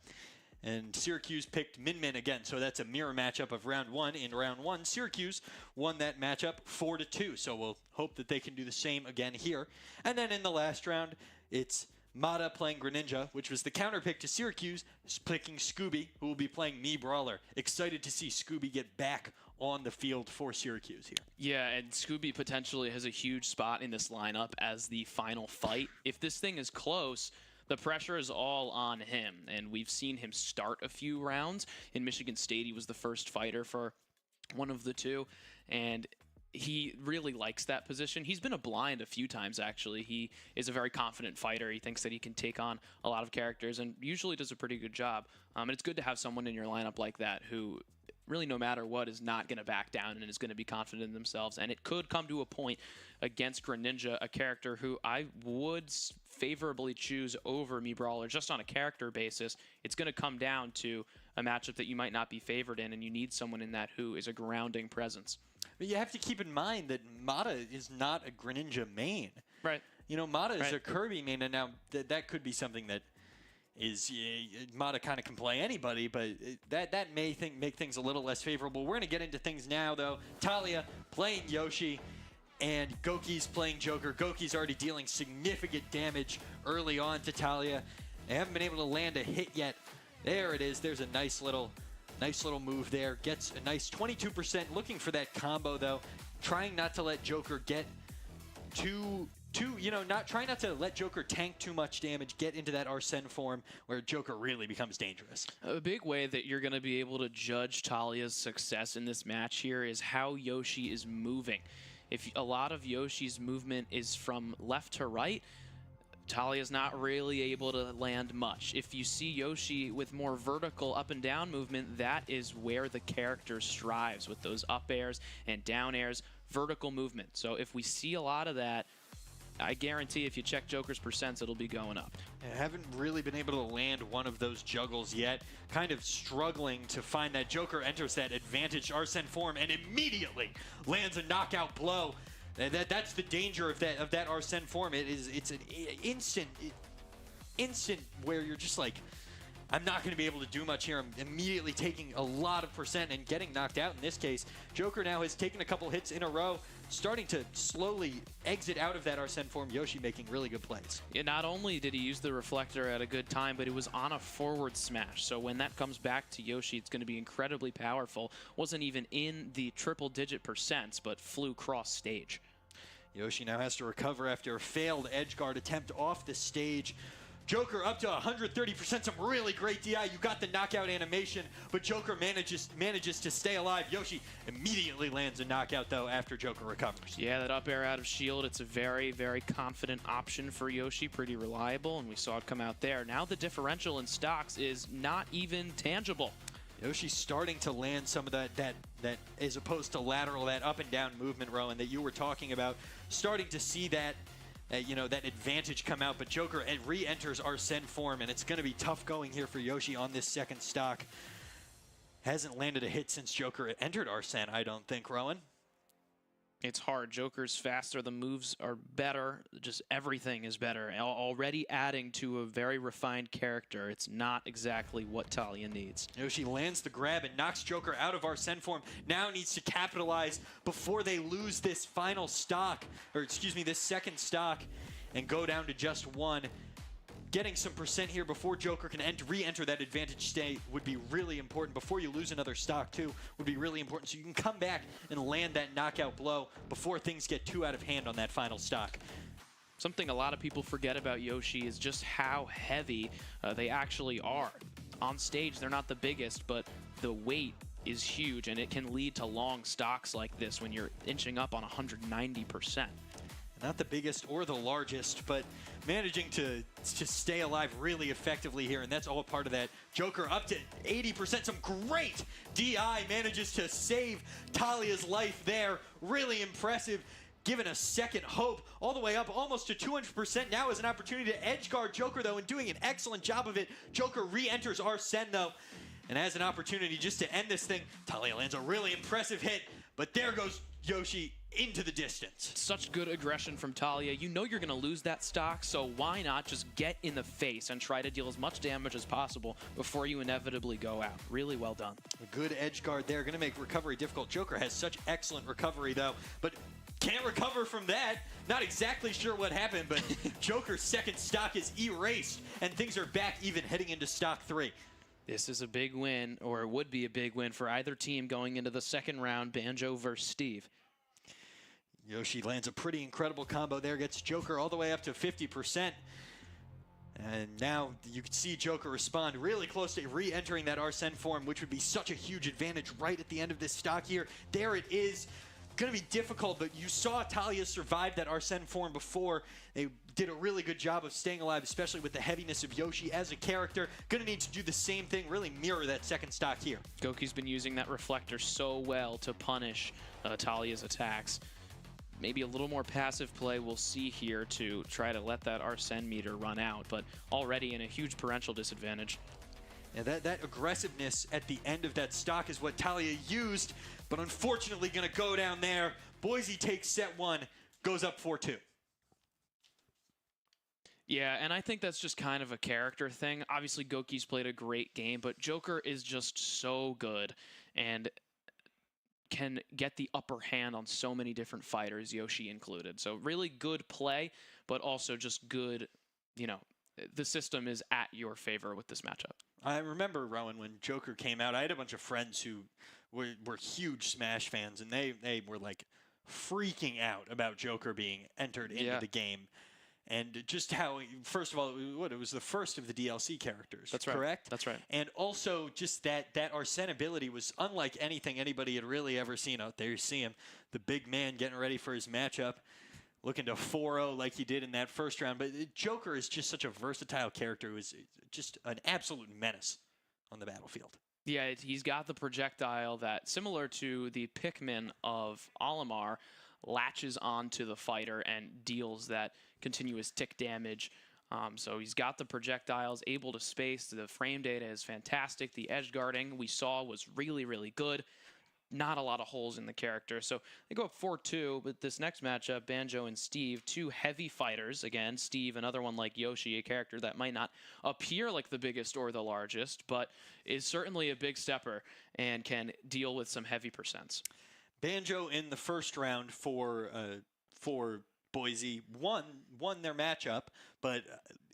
And Syracuse picked Min Min again. So that's a mirror matchup of Round 1. In Round 1, Syracuse won that matchup 4-2. So we'll hope that they can do the same again here. And then in the last round, it's Mata playing Greninja, which was the counter pick to Syracuse, picking Scooby, who will be playing Me Brawler. Excited to see Scooby get back on the field for Syracuse here. Yeah, and Scooby potentially has a huge spot in this lineup as the final fight. If this thing is close, the pressure is all on him, and we've seen him start a few rounds. In Michigan State, he was the first fighter for one of the two, and he really likes that position. He's been a blind a few times, actually. He is a very confident fighter. He thinks that he can take on a lot of characters and usually does a pretty good job. And it's good to have someone in your lineup like that who really, no matter what, is not going to back down and is going to be confident in themselves. And it could come to a point against Greninja, a character who I would favorably choose over Me Brawler just on a character basis. It's going to come down to a matchup that you might not be favored in, and you need someone in that who is a grounding presence. But you have to keep in mind that Mata is not a Greninja main. Right. You know, Mata is a Kirby main, and now that could be something that is Mata kind of can play anybody, but that may make things a little less favorable. We're going to get into things now, though. Talia playing Yoshi and Goki's playing Joker. Goki's already dealing significant damage early on to Talia. They haven't been able to land a hit yet. There it is. There's a nice little move there. Gets a nice 22%. Looking for that combo, though. Trying not to let Joker get trying not to let Joker tank too much damage, get into that Arsene form where Joker really becomes dangerous. A big way that you're going to be able to judge Talia's success in this match here is how Yoshi is moving. If a lot of Yoshi's movement is from left to right, Talia's not really able to land much. If you see Yoshi with more vertical up and down movement, that is where the character strives, with those up airs and down airs, vertical movement. So if we see a lot of that, I guarantee if you check Joker's percents, it'll be going up. I haven't really been able to land one of those juggles yet. Kind of struggling to find that. Joker enters that advantage Arsene form and immediately lands a knockout blow. And that's the danger of that Arsene form. It's an instant where you're just like, I'm not going to be able to do much here. I'm immediately taking a lot of percent and getting knocked out in this case. Joker now has taken a couple hits in a row, starting to slowly exit out of that Arsene form. Yoshi making really good plays. Yeah, not only did he use the reflector at a good time, but it was on a forward smash. So when that comes back to Yoshi, it's going to be incredibly powerful. Wasn't even in the triple-digit percents, but flew cross stage. Yoshi now has to recover after a failed edge guard attempt off the stage. Joker up to 130%, some really great DI. You got the knockout animation, but Joker manages to stay alive. Yoshi immediately lands a knockout, though, after Joker recovers. Yeah, that up air out of shield, it's a very, very confident option for Yoshi, pretty reliable, and we saw it come out there. Now the differential in stocks is not even tangible. Yoshi's starting to land some of that as opposed to lateral, that up and down movement, Rowan, that you were talking about. Starting to see that that advantage come out, but Joker re-enters Arsene form, and it's going to be tough going here for Yoshi on this second stock. Hasn't landed a hit since Joker entered Arsene, I don't think, Rowan. It's hard. Joker's faster. The moves are better. Just everything is better. Already adding to a very refined character. It's not exactly what Talia needs. Yoshi lands the grab and knocks Joker out of Arsene form. Now needs to capitalize before they lose this final stock, or excuse me, this second stock. and go down to just 1. Getting some percent here before Joker can re-enter that advantage state would be really important. Before you lose another stock too would be really important, so you can come back and land that knockout blow before things get too out of hand on that final stock. Something a lot of people forget about Yoshi is just how heavy they actually are. On stage, they're not the biggest, but the weight is huge, and it can lead to long stocks like this when you're inching up on 190%. Not the biggest or the largest, but managing to stay alive really effectively here, and that's all part of that. Joker up to 80%, some great DI, manages to save Talia's life there. Really impressive, given a second hope all the way up almost to 200%. Now is an opportunity to edge guard Joker, though, and doing an excellent job of it. Joker re-enters Arsene, though, and has an opportunity just to end this thing. Talia lands a really impressive hit, but there goes Yoshi into the distance. Such good aggression from Talia. You know you're going to lose that stock, so why not just get in the face and try to deal as much damage as possible before you inevitably go out. Really well done. A good edge guard there. Going to make recovery difficult. Joker has such excellent recovery, though, but can't recover from that. Not exactly sure what happened, but Joker's second stock is erased, and things are back even heading into stock 3. This is a big win, or it would be a big win for either team going into the second round, Banjo versus Steve. Yoshi lands a pretty incredible combo there, gets Joker all the way up to 50%. And now you can see Joker respond really close to re-entering that Arsene form, which would be such a huge advantage right at the end of this stock here. There it is. Going to be difficult, but you saw Talia survive that Arsene form before. They did a really good job of staying alive, especially with the heaviness of Yoshi as a character. Going to need to do the same thing, really mirror that second stock here. Goki's been using that reflector so well to punish Talia's attacks. Maybe a little more passive play we'll see here to try to let that Arsene meter run out, but already in a huge parental disadvantage. Yeah, that aggressiveness at the end of that stock is what Talia used, but unfortunately going to go down there. Boise takes set 1, goes up 4-2. Yeah, and I think that's just kind of a character thing. Obviously, Goki's played a great game, but Joker is just so good and can get the upper hand on so many different fighters, Yoshi included. So really good play, but also just good, you know, the system is at your favor with this matchup. I remember, Rowan, when Joker came out, I had a bunch of friends who were huge Smash fans, and they were like freaking out about Joker being entered into the game. And just how, first of all, it was the first of the DLC characters. That's right. Correct? That's right. And also just that Arsene ability was unlike anything anybody had really ever seen out there. You see him, the big man getting ready for his matchup, looking to 4-0 like he did in that first round. But Joker is just such a versatile character who is just an absolute menace on the battlefield. Yeah, he's got the projectile that, similar to the Pikmin of Olimar, latches onto the fighter and deals that continuous tick damage. So he's got the projectiles, able to space. The frame data is fantastic. The edge guarding we saw was really, really good. Not a lot of holes in the character. So they go up 4-2, but this next matchup, Banjo and Steve, two heavy fighters. Again, Steve, another one like Yoshi, a character that might not appear like the biggest or the largest, but is certainly a big stepper and can deal with some heavy percents. Banjo in the first round for Boise won their matchup, but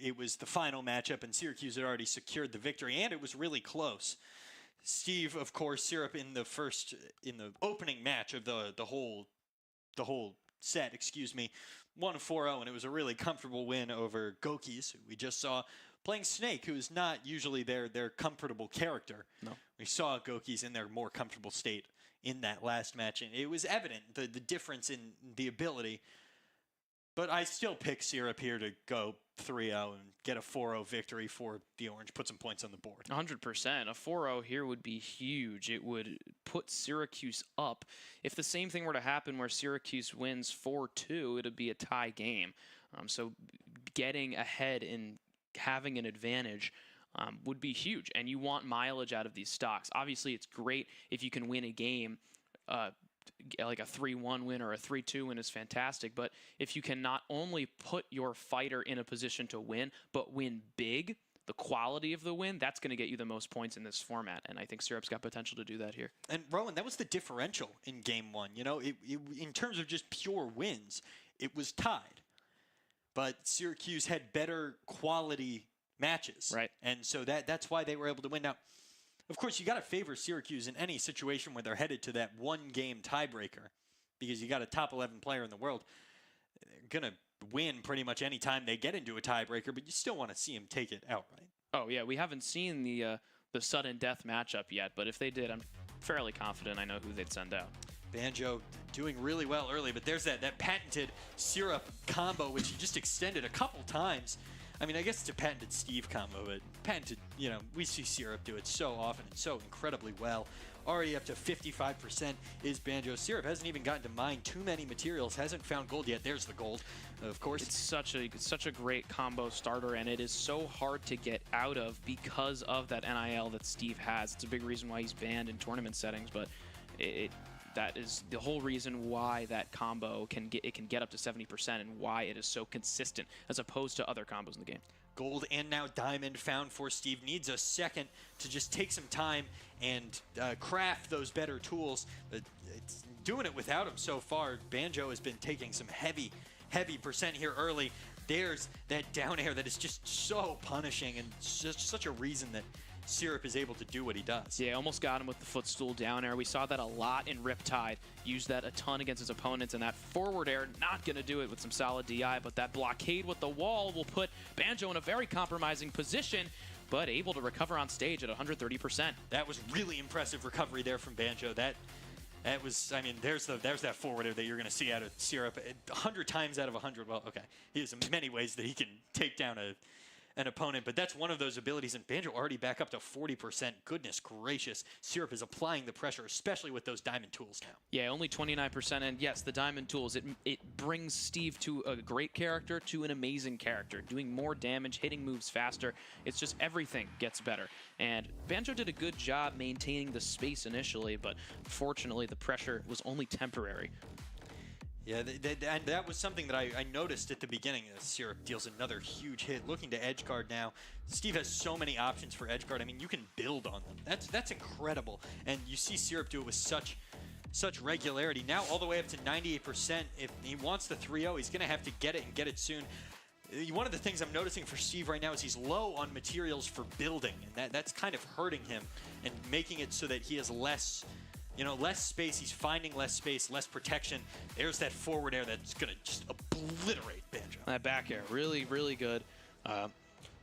it was the final matchup, and Syracuse had already secured the victory, and it was really close. Steve, of course, Syrup in the opening match of the whole set, won 4-0, and it was a really comfortable win over Gokis, who we just saw playing Snake, who is not usually their comfortable character. No. We saw Gokis in their more comfortable state in that last match, and it was evident the difference in the ability. But I still pick Syrup here to go 3-0 and get a 4-0 victory for the Orange, put some points on the board. 100%. A 4-0 here would be huge. It would put Syracuse up. If the same thing were to happen where Syracuse wins 4-2, it would be a tie game. So getting ahead and having an advantage would be huge. And you want mileage out of these stocks. Obviously, it's great if you can win a game. Like a 3-1 win or a 3-2 win is fantastic, but if you can not only put your fighter in a position to win, but win big, the quality of the win, that's going to get you the most points in this format, and I think Syrup's got potential to do that here. And Rowan, that was the differential in Game 1. You know, in terms of just pure wins, it was tied. but Syracuse had better quality matches. Right. And so that's why they were able to win. Now, of course, you got to favor Syracuse in any situation where they're headed to that one-game tiebreaker because you got a top 11 player in the world. They're going to win pretty much any time they get into a tiebreaker, but you still want to see them take it outright. Oh, yeah, we haven't seen the sudden death matchup yet, but if they did, I'm fairly confident I know who they'd send out. Banjo doing really well early, but there's that patented Syrup combo, which he just extended a couple times. I mean, I guess it's a patented Steve combo, but patented, we see Syrup do it so often and so incredibly well. Already up to 55% is Banjo. Syrup hasn't even gotten to mine too many materials, hasn't found gold yet. There's the gold, of course. It's such a great combo starter, and it is so hard to get out of because of that NIL that Steve has. It's a big reason why he's banned in tournament settings, but that is the whole reason why that combo can get up to 70% and why it is so consistent as opposed to other combos in the game. Gold and now diamond found for Steve. Needs a second to just take some time and craft those better tools. It's doing it without him so far. Banjo has been taking some heavy percent here early. There's that down air that is just so punishing and just such a reason that Syrup is able to do what he does. Yeah, almost got him with the footstool down air. We saw that a lot in Riptide. Used that a ton against his opponents, and that forward air, not going to do it with some solid DI, but that blockade with the wall will put Banjo in a very compromising position, but able to recover on stage at 130%. That was really impressive recovery there from Banjo. That was, I mean, there's that forward air that you're going to see out of Syrup 100 times out of 100. Well, okay, he has many ways that he can take down an opponent, but that's one of those abilities, and Banjo already back up to 40%. Goodness gracious, Syrup is applying the pressure, especially with those diamond tools now. Yeah, only 29%, and yes, the diamond tools, it brings Steve to a great character to an amazing character, doing more damage, hitting moves faster. It's just everything gets better, and Banjo did a good job maintaining the space initially, but fortunately the pressure was only temporary. Yeah, and that was something that I noticed at the beginning. Syrup deals another huge hit, looking to edge guard now. Steve has so many options for edge guard. I mean, you can build on them. That's incredible. And you see Syrup do it with such regularity. Now all the way up to 98%. If he wants the 3-0, he's going to have to get it and get it soon. One of the things I'm noticing for Steve right now is he's low on materials for building, and that's kind of hurting him and making it so that he has less space. He's finding less space, less protection. There's that forward air that's going to just obliterate Banjo. That back air, really, really good.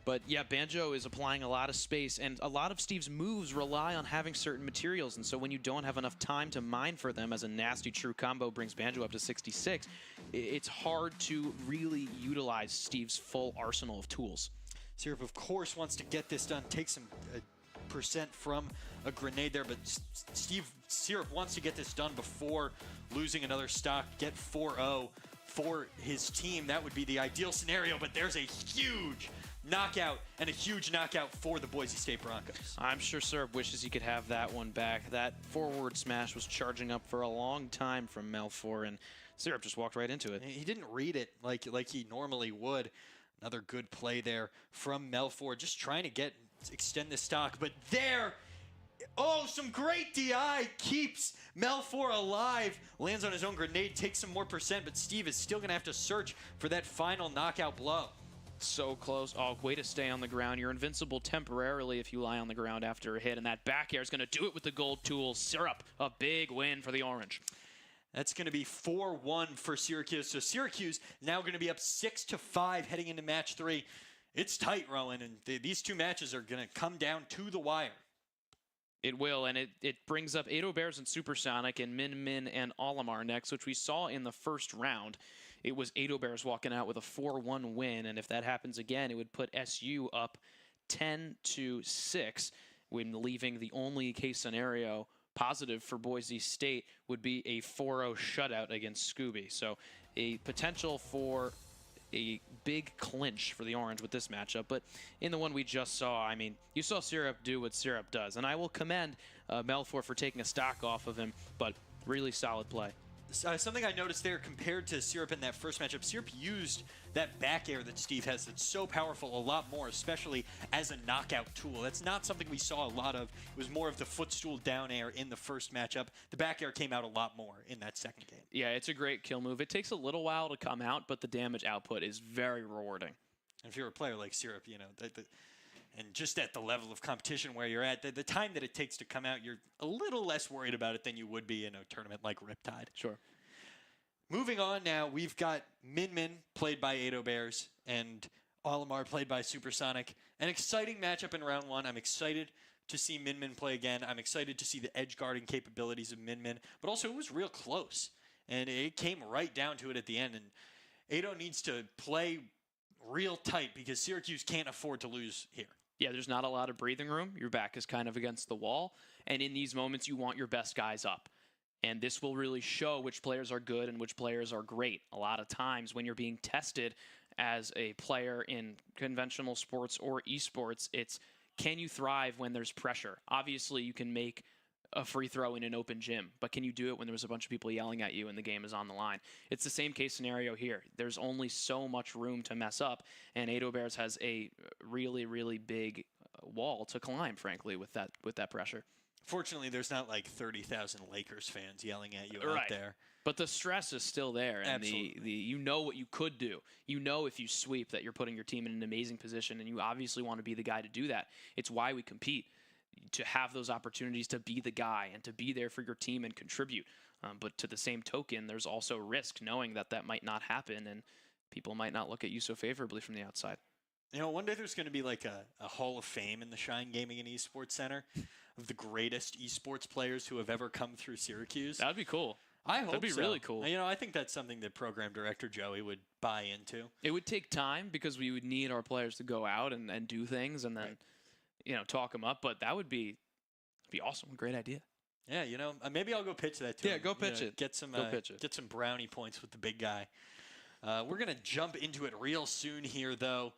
But yeah, Banjo is applying a lot of space, and a lot of Steve's moves rely on having certain materials, and so when you don't have enough time to mine for them, as a nasty true combo brings Banjo up to 66, it's hard to really utilize Steve's full arsenal of tools. Syrup, of course, wants to get this done, take some percent from a grenade there, but Syrup wants to get this done before losing another stock, get 4-0 for his team. That would be the ideal scenario, but there's a huge knockout and a huge knockout for the Boise State Broncos. I'm sure Syrup wishes he could have that one back. That forward smash was charging up for a long time from Melfor, and Syrup just walked right into it. He didn't read it like he normally would. Another good play there from Melfor, just trying to extend the stock, but some great DI keeps Melfor alive, lands on his own grenade, takes some more percent, but Steve is still going to have to search for that final knockout blow. So close. Oh, way to stay on the ground. You're invincible temporarily if you lie on the ground after a hit, and that back air is going to do it with the gold tools. Syrup, a big win for the Orange. That's going to be 4-1 for Syracuse. So Syracuse now going to be up 6-5 heading into match 3. It's tight, Rowan, and these two matches are going to come down to the wire. It will, and it brings up Ado Bears and Supersonic and Min Min and Olimar next, which we saw in the first round. It was Ado Bears walking out with a 4-1 win, and if that happens again, it would put SU up 10-6, when leaving the only case scenario positive for Boise State would be a 4-0 shutout against Scooby. So a potential for a big clinch for the Orange with this matchup. But in the one we just saw, I mean, you saw Syrup do what Syrup does, and I will commend Melfor for taking a stock off of him, but really solid play. something I noticed there compared to Syrup in that first matchup, Syrup used that back air that Steve has that's so powerful a lot more, especially as a knockout tool. That's not something we saw a lot of. It was more of the footstool down air in the first matchup. The back air came out a lot more in that second game. Yeah, it's a great kill move. It takes a little while to come out, but the damage output is very rewarding. And if you're a player like Syrup, you know, and just at the level of competition where you're at, the time that it takes to come out, you're a little less worried about it than you would be in a tournament like Riptide. Sure. Moving on now, we've got Min Min, played by Ado Bears, and Olimar, played by Supersonic. An exciting matchup in round one. I'm excited to see Min Min play again. I'm excited to see the edge guarding capabilities of Min Min, but also it was real close, and it came right down to it at the end, and Ado needs to play real tight because Syracuse can't afford to lose here. Yeah, there's not a lot of breathing room. Your back is kind of against the wall, and in these moments, you want your best guys up. And this will really show which players are good and which players are great. A lot of times when you're being tested as a player in conventional sports or esports, it's can you thrive when there's pressure? Obviously, you can make a free throw in an open gym, but can you do it when there's a bunch of people yelling at you and the game is on the line? It's the same case scenario here. There's only so much room to mess up, and Ado Bears has a really, really big wall to climb, frankly, with that pressure. Fortunately, there's not like 30,000 Lakers fans yelling at you right out there. But the stress is still there, and Absolutely. you know what you could do. You know if you sweep that you're putting your team in an amazing position, and you obviously want to be the guy to do that. It's why we compete, to have those opportunities to be the guy and to be there for your team and contribute. But to the same token, there's also risk knowing that that might not happen, and people might not look at you so favorably from the outside. You know, one day there's going to be like a Hall of Fame in the Shine Gaming and Esports Center of the greatest esports players who have ever come through Syracuse. That would be cool. I hope That'd be so. really cool. You know, I think that's something that program director Joey would buy into. It would take time because we would need our players to go out and do things and then, Right. you know, talk them up. But that would be awesome. Great idea. Yeah, you know, maybe I'll go pitch that to him. Yeah, go pitch it. Get some, pitch it. Get some brownie points with the big guy. We're going to jump into it real soon here, though.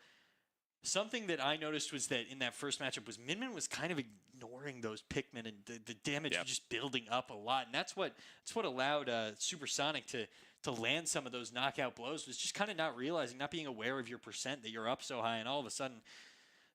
Something that I noticed was that in that first matchup was Min Min was kind of ignoring those Pikmin, and the damage was just building up a lot. And that's what allowed Supersonic to land some of those knockout blows, was just kind of not realizing, not being aware of your percent, that you're up so high, and all of a sudden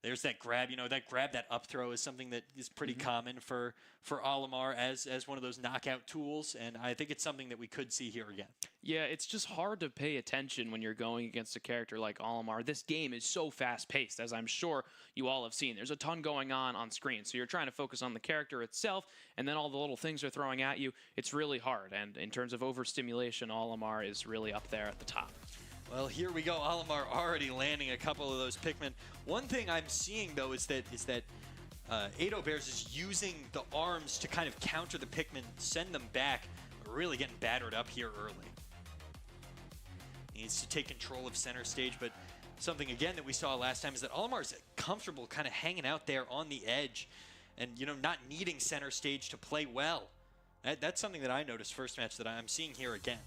there's that grab. You know, that up throw is something that is pretty common for Olimar as one of those knockout tools, and I think it's something that we could see here again. Yeah, it's just hard to pay attention when you're going against a character like Olimar. This game is so fast-paced, as I'm sure you all have seen. There's a ton going on screen, so you're trying to focus on the character itself, and then all the little things they're throwing at you. It's really hard, and in terms of overstimulation, Olimar is really up there at the top. Well, here we go. Olimar already landing a couple of those Pikmin. One thing I'm seeing, though, is that Ado Bears is using the arms to kind of counter the Pikmin, send them back, really getting battered up here early. He needs to take control of center stage, but something, again, that we saw last time is that Olimar's comfortable kind of hanging out there on the edge and, you know, not needing center stage to play well. That's something that I noticed first match that I'm seeing here again.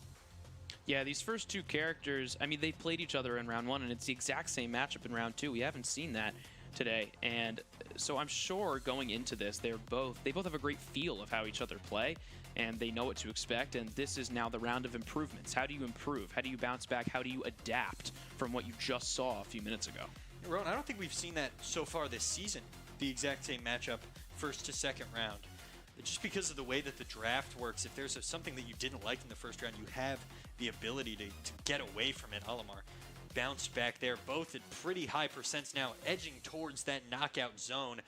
Yeah, these first two characters, I mean, they played each other in round one, and it's the exact same matchup in round two. We haven't seen that today, and so I'm sure going into this, they both have a great feel of how each other play, and they know what to expect, and this is now the round of improvements. How do you improve? How do you bounce back? How do you adapt from what you just saw a few minutes ago? Ron, I don't think we've seen that so far this season, the exact same matchup, first to second round. Just because of the way that the draft works, if there's something that you didn't like in the first round, you have the ability to get away from it. Olimar bounced back there, both at pretty high percents now, edging towards that knockout zone.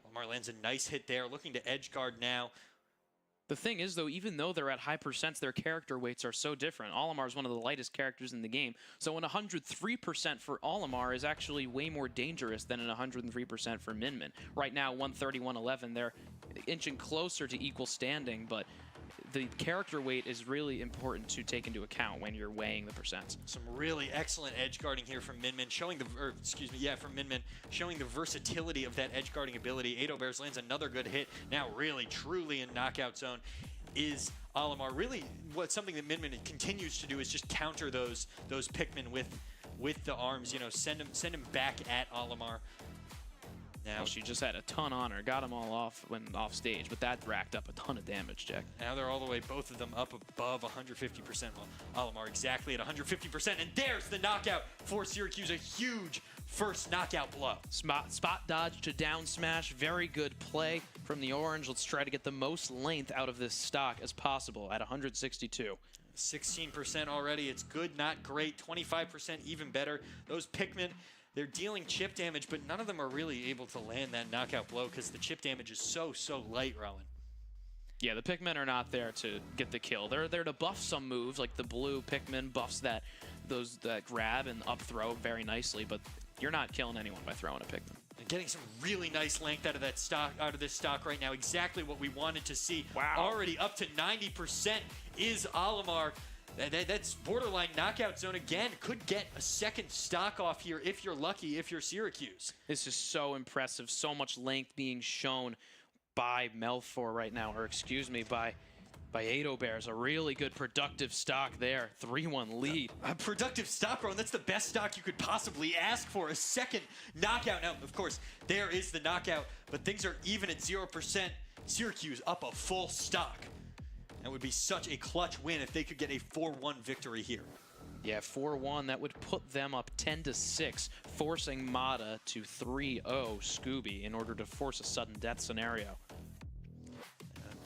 Olimar lands a nice hit there, looking to edge guard now. The thing is, though, even though they're at high percents, their character weights are so different. Olimar is one of the lightest characters in the game, so an 103% for Olimar is actually way more dangerous than an 103% for Min Min. Right now, 130, 111, they're inching closer to equal standing, but the character weight is really important to take into account when you're weighing the percents. Some really excellent edge guarding here from Min Min, showing the versatility of that edge guarding ability. Ado Bears lands another good hit. Now really, truly in knockout zone is Olimar. Really, something that Min Min continues to do is just counter those Pikmin with the arms. You know, send him back at Olimar. Now Well, she just had a ton on her, got them all off when off stage, but that racked up a ton of damage, Jack. Now they're all the way, both of them up above 150%. Well, Alamar exactly at 150%, and there's the knockout for Syracuse, a huge first knockout blow. Spot dodge to down smash, very good play from the orange. Let's try to get the most length out of this stock as possible at 162. 16% already. It's good, not great. 25% even better. Those Pikmin, they're dealing chip damage, but none of them are really able to land that knockout blow because the chip damage is so light, Rowan. Yeah, the Pikmin are not there to get the kill. They're there to buff some moves, like the blue Pikmin buffs that grab and up throw very nicely, but you're not killing anyone by throwing a Pikmin. And getting some really nice length out of that stock, out of this stock right now. Exactly what we wanted to see. Wow. Already up to 90% is Alamar. That's borderline knockout zone again. Could get a second stock off here if you're lucky, if you're Syracuse. This is so impressive. So much length being shown by Melfor right now, or excuse me, by Ado Bears. A really good productive stock there. 3-1 lead. A productive stock, Rowan. That's the best stock you could possibly ask for. A second knockout. Now, of course, there is the knockout, but things are even at 0%. Syracuse up a full stock. That would be such a clutch win if they could get a 4-1 victory here. Yeah, 4-1. That would put them up 10-6, forcing Mata to 3-0 Scooby in order to force a sudden death scenario.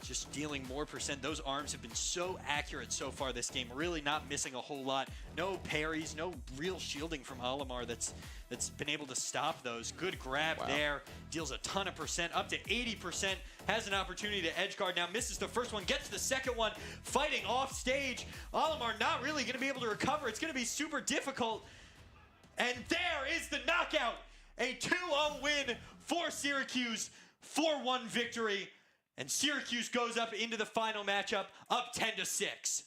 Just dealing more percent. Those arms have been so accurate so far this game. Really not missing a whole lot. No parries, no real shielding from Alamar that's been able to stop those. Good grab there. Deals a ton of percent, up to 80%. Has an opportunity to edge guard now. Misses the first one, gets the second one. Fighting off stage. Alamar not really going to be able to recover. It's going to be super difficult. And there is the knockout. A 2-0 win for Syracuse. 4-1 victory. And Syracuse goes up into the final matchup, up 10-6.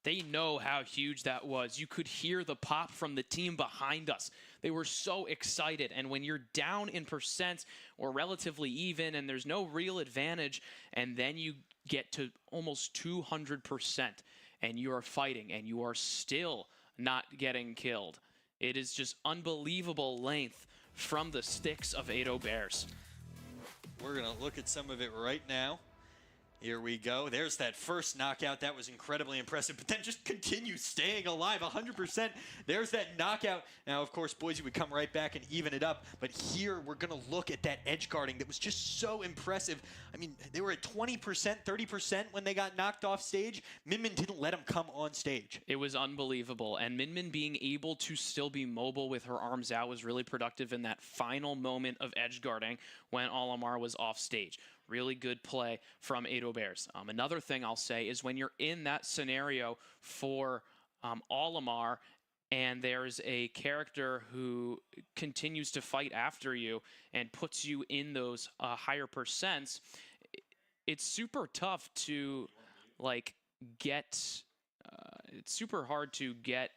They know how huge that was. You could hear the pop from the team behind us. They were so excited. And when you're down in percent or relatively even and there's no real advantage, and then you get to almost 200% and you are fighting and you are still not getting killed, it is just unbelievable length from the sticks of Ado Bears. We're going to look at some of it right now. Here we go. There's that first knockout. That was incredibly impressive, but then just continues staying alive 100%. There's that knockout. Now, of course, Boise would come right back and even it up, but here we're going to look at that edge guarding that was just so impressive. I mean, they were at 20%, 30% when they got knocked off stage. Minmin didn't let them come on stage. It was unbelievable, and Minmin being able to still be mobile with her arms out was really productive in that final moment of edge guarding when Alamar was off stage. Really good play from Ado Bears. Another thing I'll say is when you're in that scenario for Alamar and there's a character who continues to fight after you and puts you in those higher percents, it's super tough to it's super hard to get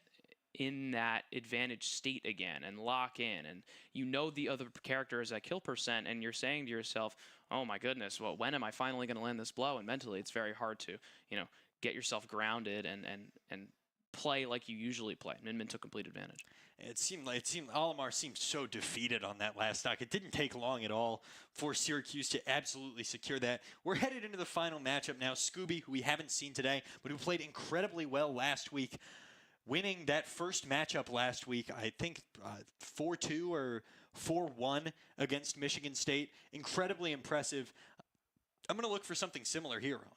in that advantage state again and lock in, and you know the other character is at kill percent and you're saying to yourself, oh my goodness, well, when am I finally going to land this blow? And mentally it's very hard to get yourself grounded and play like you usually play. Minmin took complete advantage. It seemed Alamar seemed so defeated on that last stock. It didn't take long at all for Syracuse to absolutely secure that. We're headed into the final matchup now. Scooby, who we haven't seen today, but who played incredibly well last week, winning that first matchup last week, I think 4-2 or 4-1 against Michigan State. Incredibly impressive. I'm going to look for something similar here, Ron.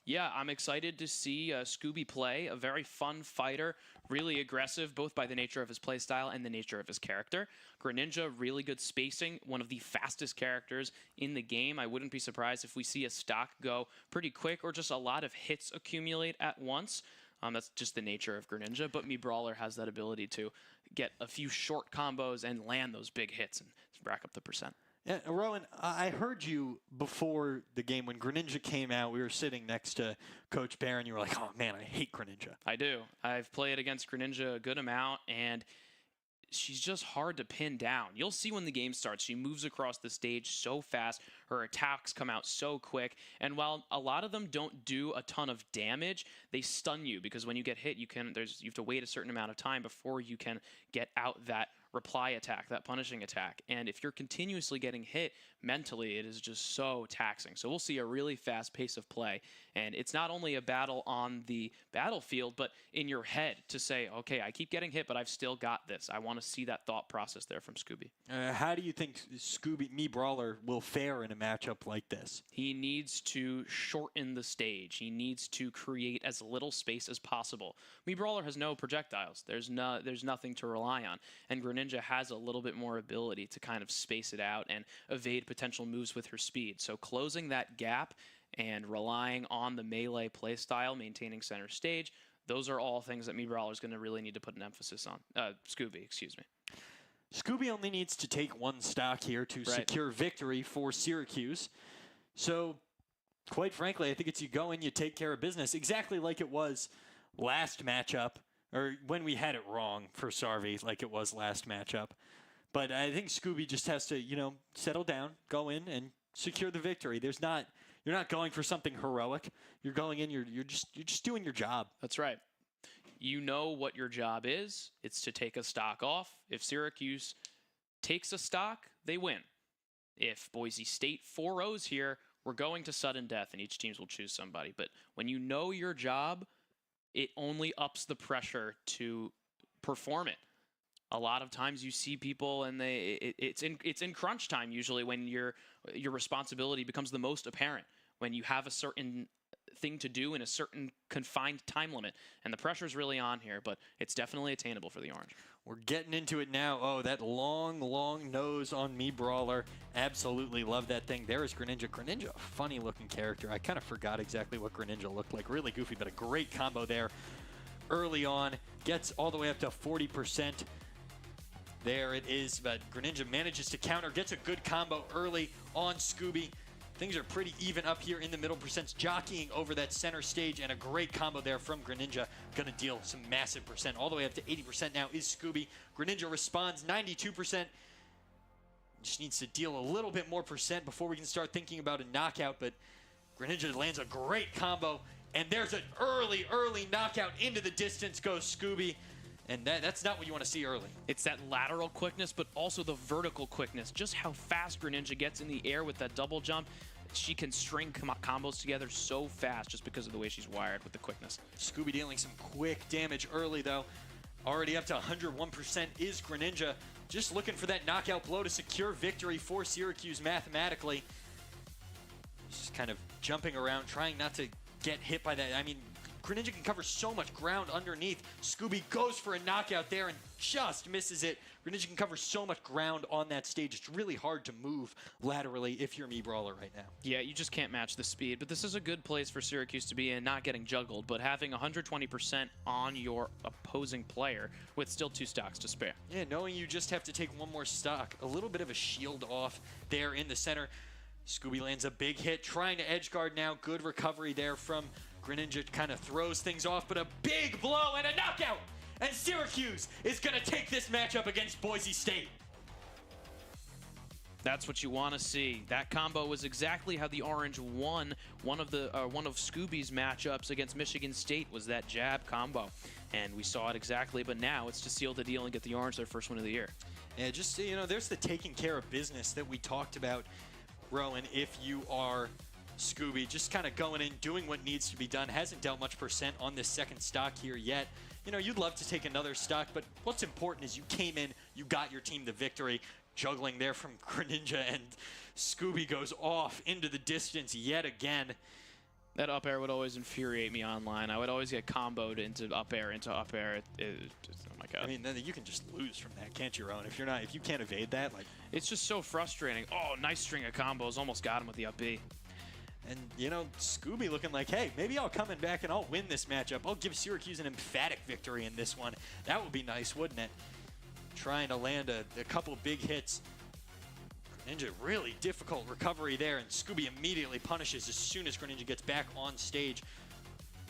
Yeah, I'm excited to see Scooby play. A very fun fighter, really aggressive, both by the nature of his play style and the nature of his character. Greninja, really good spacing, one of the fastest characters in the game. I wouldn't be surprised if we see a stock go pretty quick or just a lot of hits accumulate at once. That's just the nature of Greninja, but Me Brawler has that ability to get a few short combos and land those big hits and rack up the percent. Yeah, Rowan, I heard you before the game when Greninja came out. We were sitting next to Coach Barron. You were like, oh, man, I hate Greninja. I do. I've played against Greninja a good amount, and she's just hard to pin down. You'll see when the game starts, she moves across the stage so fast. Her attacks come out so quick. And while a lot of them don't do a ton of damage, they stun you because when you get hit, you have to wait a certain amount of time before you can get out that reply attack, that punishing attack. And if you're continuously getting hit mentally, it is just so taxing. So we'll see a really fast pace of play. And it's not only a battle on the battlefield, but in your head to say, okay, I keep getting hit, but I've still got this. I want to see that thought process there from Scooby. How do you think Scooby, Me Brawler, will fare in a matchup like this? He needs to shorten the stage. He needs to create as little space as possible. Me Brawler has no projectiles. There's nothing to rely on. And Greninja has a little bit more ability to kind of space it out and evade potential moves with her speed. So closing that gap and relying on the melee playstyle, maintaining center stage, those are all things that Me Brawler is going to really need to put an emphasis on. Scooby, excuse me. Scooby only needs to take one stock here to secure victory for Syracuse. So, quite frankly, I think it's you go in, you take care of business, exactly like it was last matchup, or when we had it wrong for Sarvi, like it was last matchup. But I think Scooby just has to, settle down, go in, and secure the victory. You're not going for something heroic. You're going in, you're just doing your job. That's right. You know what your job is. It's to take a stock off. If Syracuse takes a stock, they win. If Boise State 4-0s here, we're going to sudden death, and each team will choose somebody. But when you know your job, it only ups the pressure to perform it. A lot of times you see people, and it's in crunch time usually when your responsibility becomes the most apparent, when you have a certain thing to do in a certain confined time limit. And the pressure's really on here, but it's definitely attainable for the Orange. We're getting into it now. Oh, that long, long nose on Me Brawler. Absolutely love that thing. There is Greninja. Greninja, a funny-looking character. I kind of forgot exactly what Greninja looked like. Really goofy, but a great combo there early on. Gets all the way up to 40%. There it is, but Greninja manages to counter, gets a good combo early on Scooby. Things are pretty even up here in the middle percents, jockeying over that center stage, and a great combo there from Greninja. Gonna deal some massive percent. All the way up to 80% now is Scooby. Greninja responds 92%. Just needs to deal a little bit more percent before we can start thinking about a knockout, but Greninja lands a great combo, and there's an early knockout. Into the distance goes Scooby. And that's not what you want to see early. It's that lateral quickness, but also the vertical quickness. Just how fast Greninja gets in the air with that double jump. She can string combos together so fast just because of the way she's wired with the quickness. Scooby dealing some quick damage early, though. Already up to 101% is Greninja. Just looking for that knockout blow to secure victory for Syracuse mathematically. Just kind of jumping around, trying not to get hit by that. I mean, Greninja can cover so much ground underneath. Scooby goes for a knockout there and just misses it. Greninja can cover so much ground on that stage. It's really hard to move laterally if you're Me Brawler right now. Yeah, you just can't match the speed. But this is a good place for Syracuse to be in, not getting juggled, but having 120% on your opposing player with still 2 stocks to spare. Yeah, knowing you just have to take one more stock. A little bit of a shield off there in the center. Scooby lands a big hit, trying to edge guard now. Good recovery there from Greninja, kind of throws things off, but a big blow and a knockout! And Syracuse is going to take this matchup against Boise State. That's what you want to see. That combo was exactly how the Orange won one of Scooby's matchups against Michigan State, was that jab combo. And we saw it exactly, but now it's to seal the deal and get the Orange their first win of the year. Yeah, just, there's the taking care of business that we talked about, Rowan. If you are Scooby, just kind of going in, doing what needs to be done. Hasn't dealt much percent on this second stock here yet. You'd love to take another stock, but what's important is you came in, you got your team the victory. Juggling there from Greninja, and Scooby goes off into the distance yet again. That up air would always infuriate me online. I would always get comboed into up air. Oh my god. I mean, then you can just lose from that, can't you, Rowan? If you can't evade that, like, it's just so frustrating. Oh, nice string of combos, almost got him with the up B. And, Scooby looking like, hey, maybe I'll come in back and I'll win this matchup. I'll give Syracuse an emphatic victory in this one. That would be nice, wouldn't it? Trying to land a couple big hits. Greninja, really difficult recovery there, and Scooby immediately punishes as soon as Greninja gets back on stage.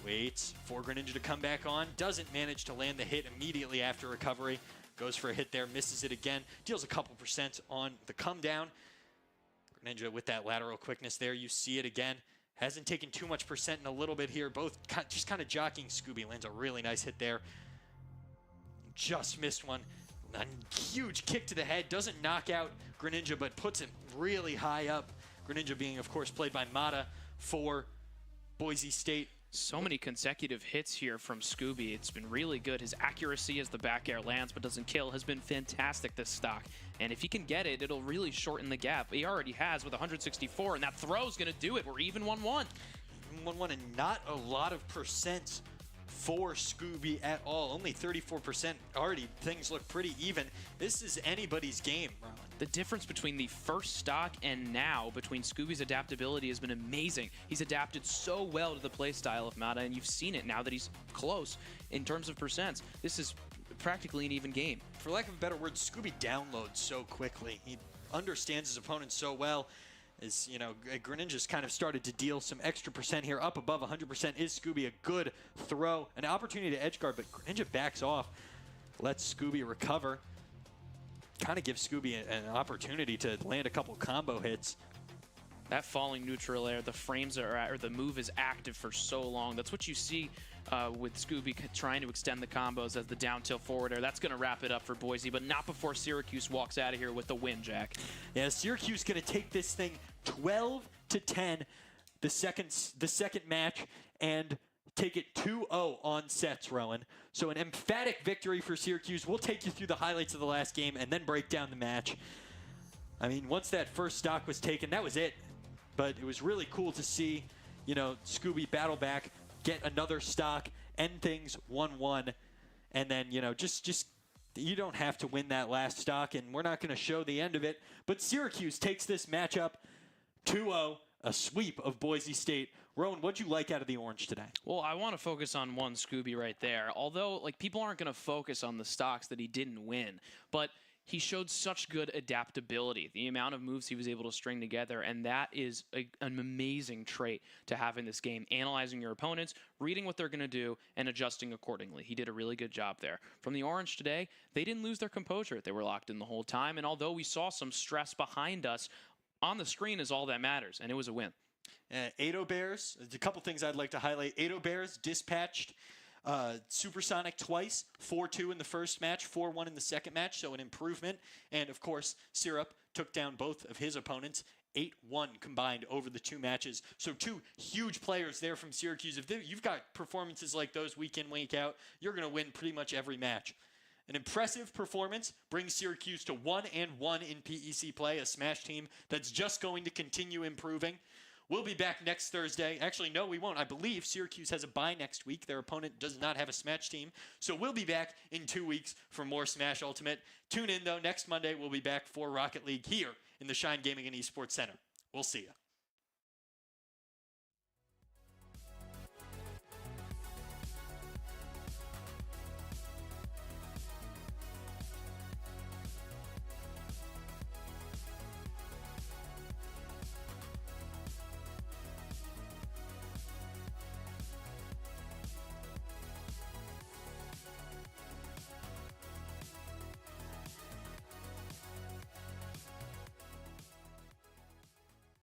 Waits for Greninja to come back on. Doesn't manage to land the hit immediately after recovery. Goes for a hit there, misses it again. Deals a couple percent on the come down. Greninja with that lateral quickness there. You see it again. Hasn't taken too much percent in a little bit here. Both just kind of jockeying. Scooby lands a really nice hit there. Just missed one. a huge kick to the head. Doesn't knock out Greninja, but puts him really high up. Greninja being, of course, played by Mata for Boise State. So many consecutive hits here from Scooby. It's been really good. His accuracy as the back air lands but doesn't kill has been fantastic this stock. And if he can get it, it'll really shorten the gap. He already has with 164, and that throw's going to do it. We're even 1-1. 1-1, and not a lot of percents for Scooby at all. Only 34%. Already things look pretty even. This is anybody's game, Rowan. The difference between the first stock and now between Scooby's adaptability has been amazing. He's adapted so well to the playstyle of Mata, and you've seen it now that he's close in terms of percents. This is practically an even game. For lack of a better word, Scooby downloads so quickly. He understands his opponent so well. As you know, Greninja's kind of started to deal some extra percent here. Up above 100% is Scooby. A good throw, an opportunity to edge guard, but Greninja backs off, lets Scooby recover. Kind of gives Scooby an opportunity to land a couple combo hits. That falling neutral air, the frames are or the move is active for so long. That's what you see with Scooby trying to extend the combos as the down tilt forward air. That's going to wrap it up for Boise, but not before Syracuse walks out of here with the win, Jack. Yeah, Syracuse going to take this thing 12-10, the second match, and take it 2-0 on sets, Rowan. So an emphatic victory for Syracuse. We'll take you through the highlights of the last game and then break down the match. I mean, once that first stock was taken, that was it. But it was really cool to see, you know, Scooby battle back, get another stock, end things 1-1. And then, you know, just you don't have to win that last stock, and we're not going to show the end of it. But Syracuse takes this matchup 2-0, a sweep of Boise State. Rowan, what'd you like out of the orange today? Well, I want to focus on one Scooby right there. Although, like, people aren't going to focus on the stocks that he didn't win, but he showed such good adaptability, the amount of moves he was able to string together, and that is an amazing trait to have in this game, analyzing your opponents, reading what they're going to do, and adjusting accordingly. He did a really good job there. From the orange today, they didn't lose their composure. They were locked in the whole time, and although we saw some stress behind us, on the screen is all that matters, and it was a win. Ado Bears, a couple things I'd like to highlight. Ado Bears dispatched Supersonic twice, 4-2 in the first match, 4-1 in the second match, so an improvement. And, of course, Syrup took down both of his opponents, 8-1 combined over the two matches. So two huge players there from Syracuse. If you've got performances like those week in, week out, you're going to win pretty much every match. An impressive performance brings Syracuse to 1-1 in PEC play, a Smash team that's just going to continue improving. We'll be back next Thursday. Actually, no, we won't. I believe Syracuse has a bye next week. Their opponent does not have a Smash team. So we'll be back in 2 weeks for more Smash Ultimate. Tune in, though. Next Monday, we'll be back for Rocket League here in the Shine Gaming and Esports Center. We'll see you.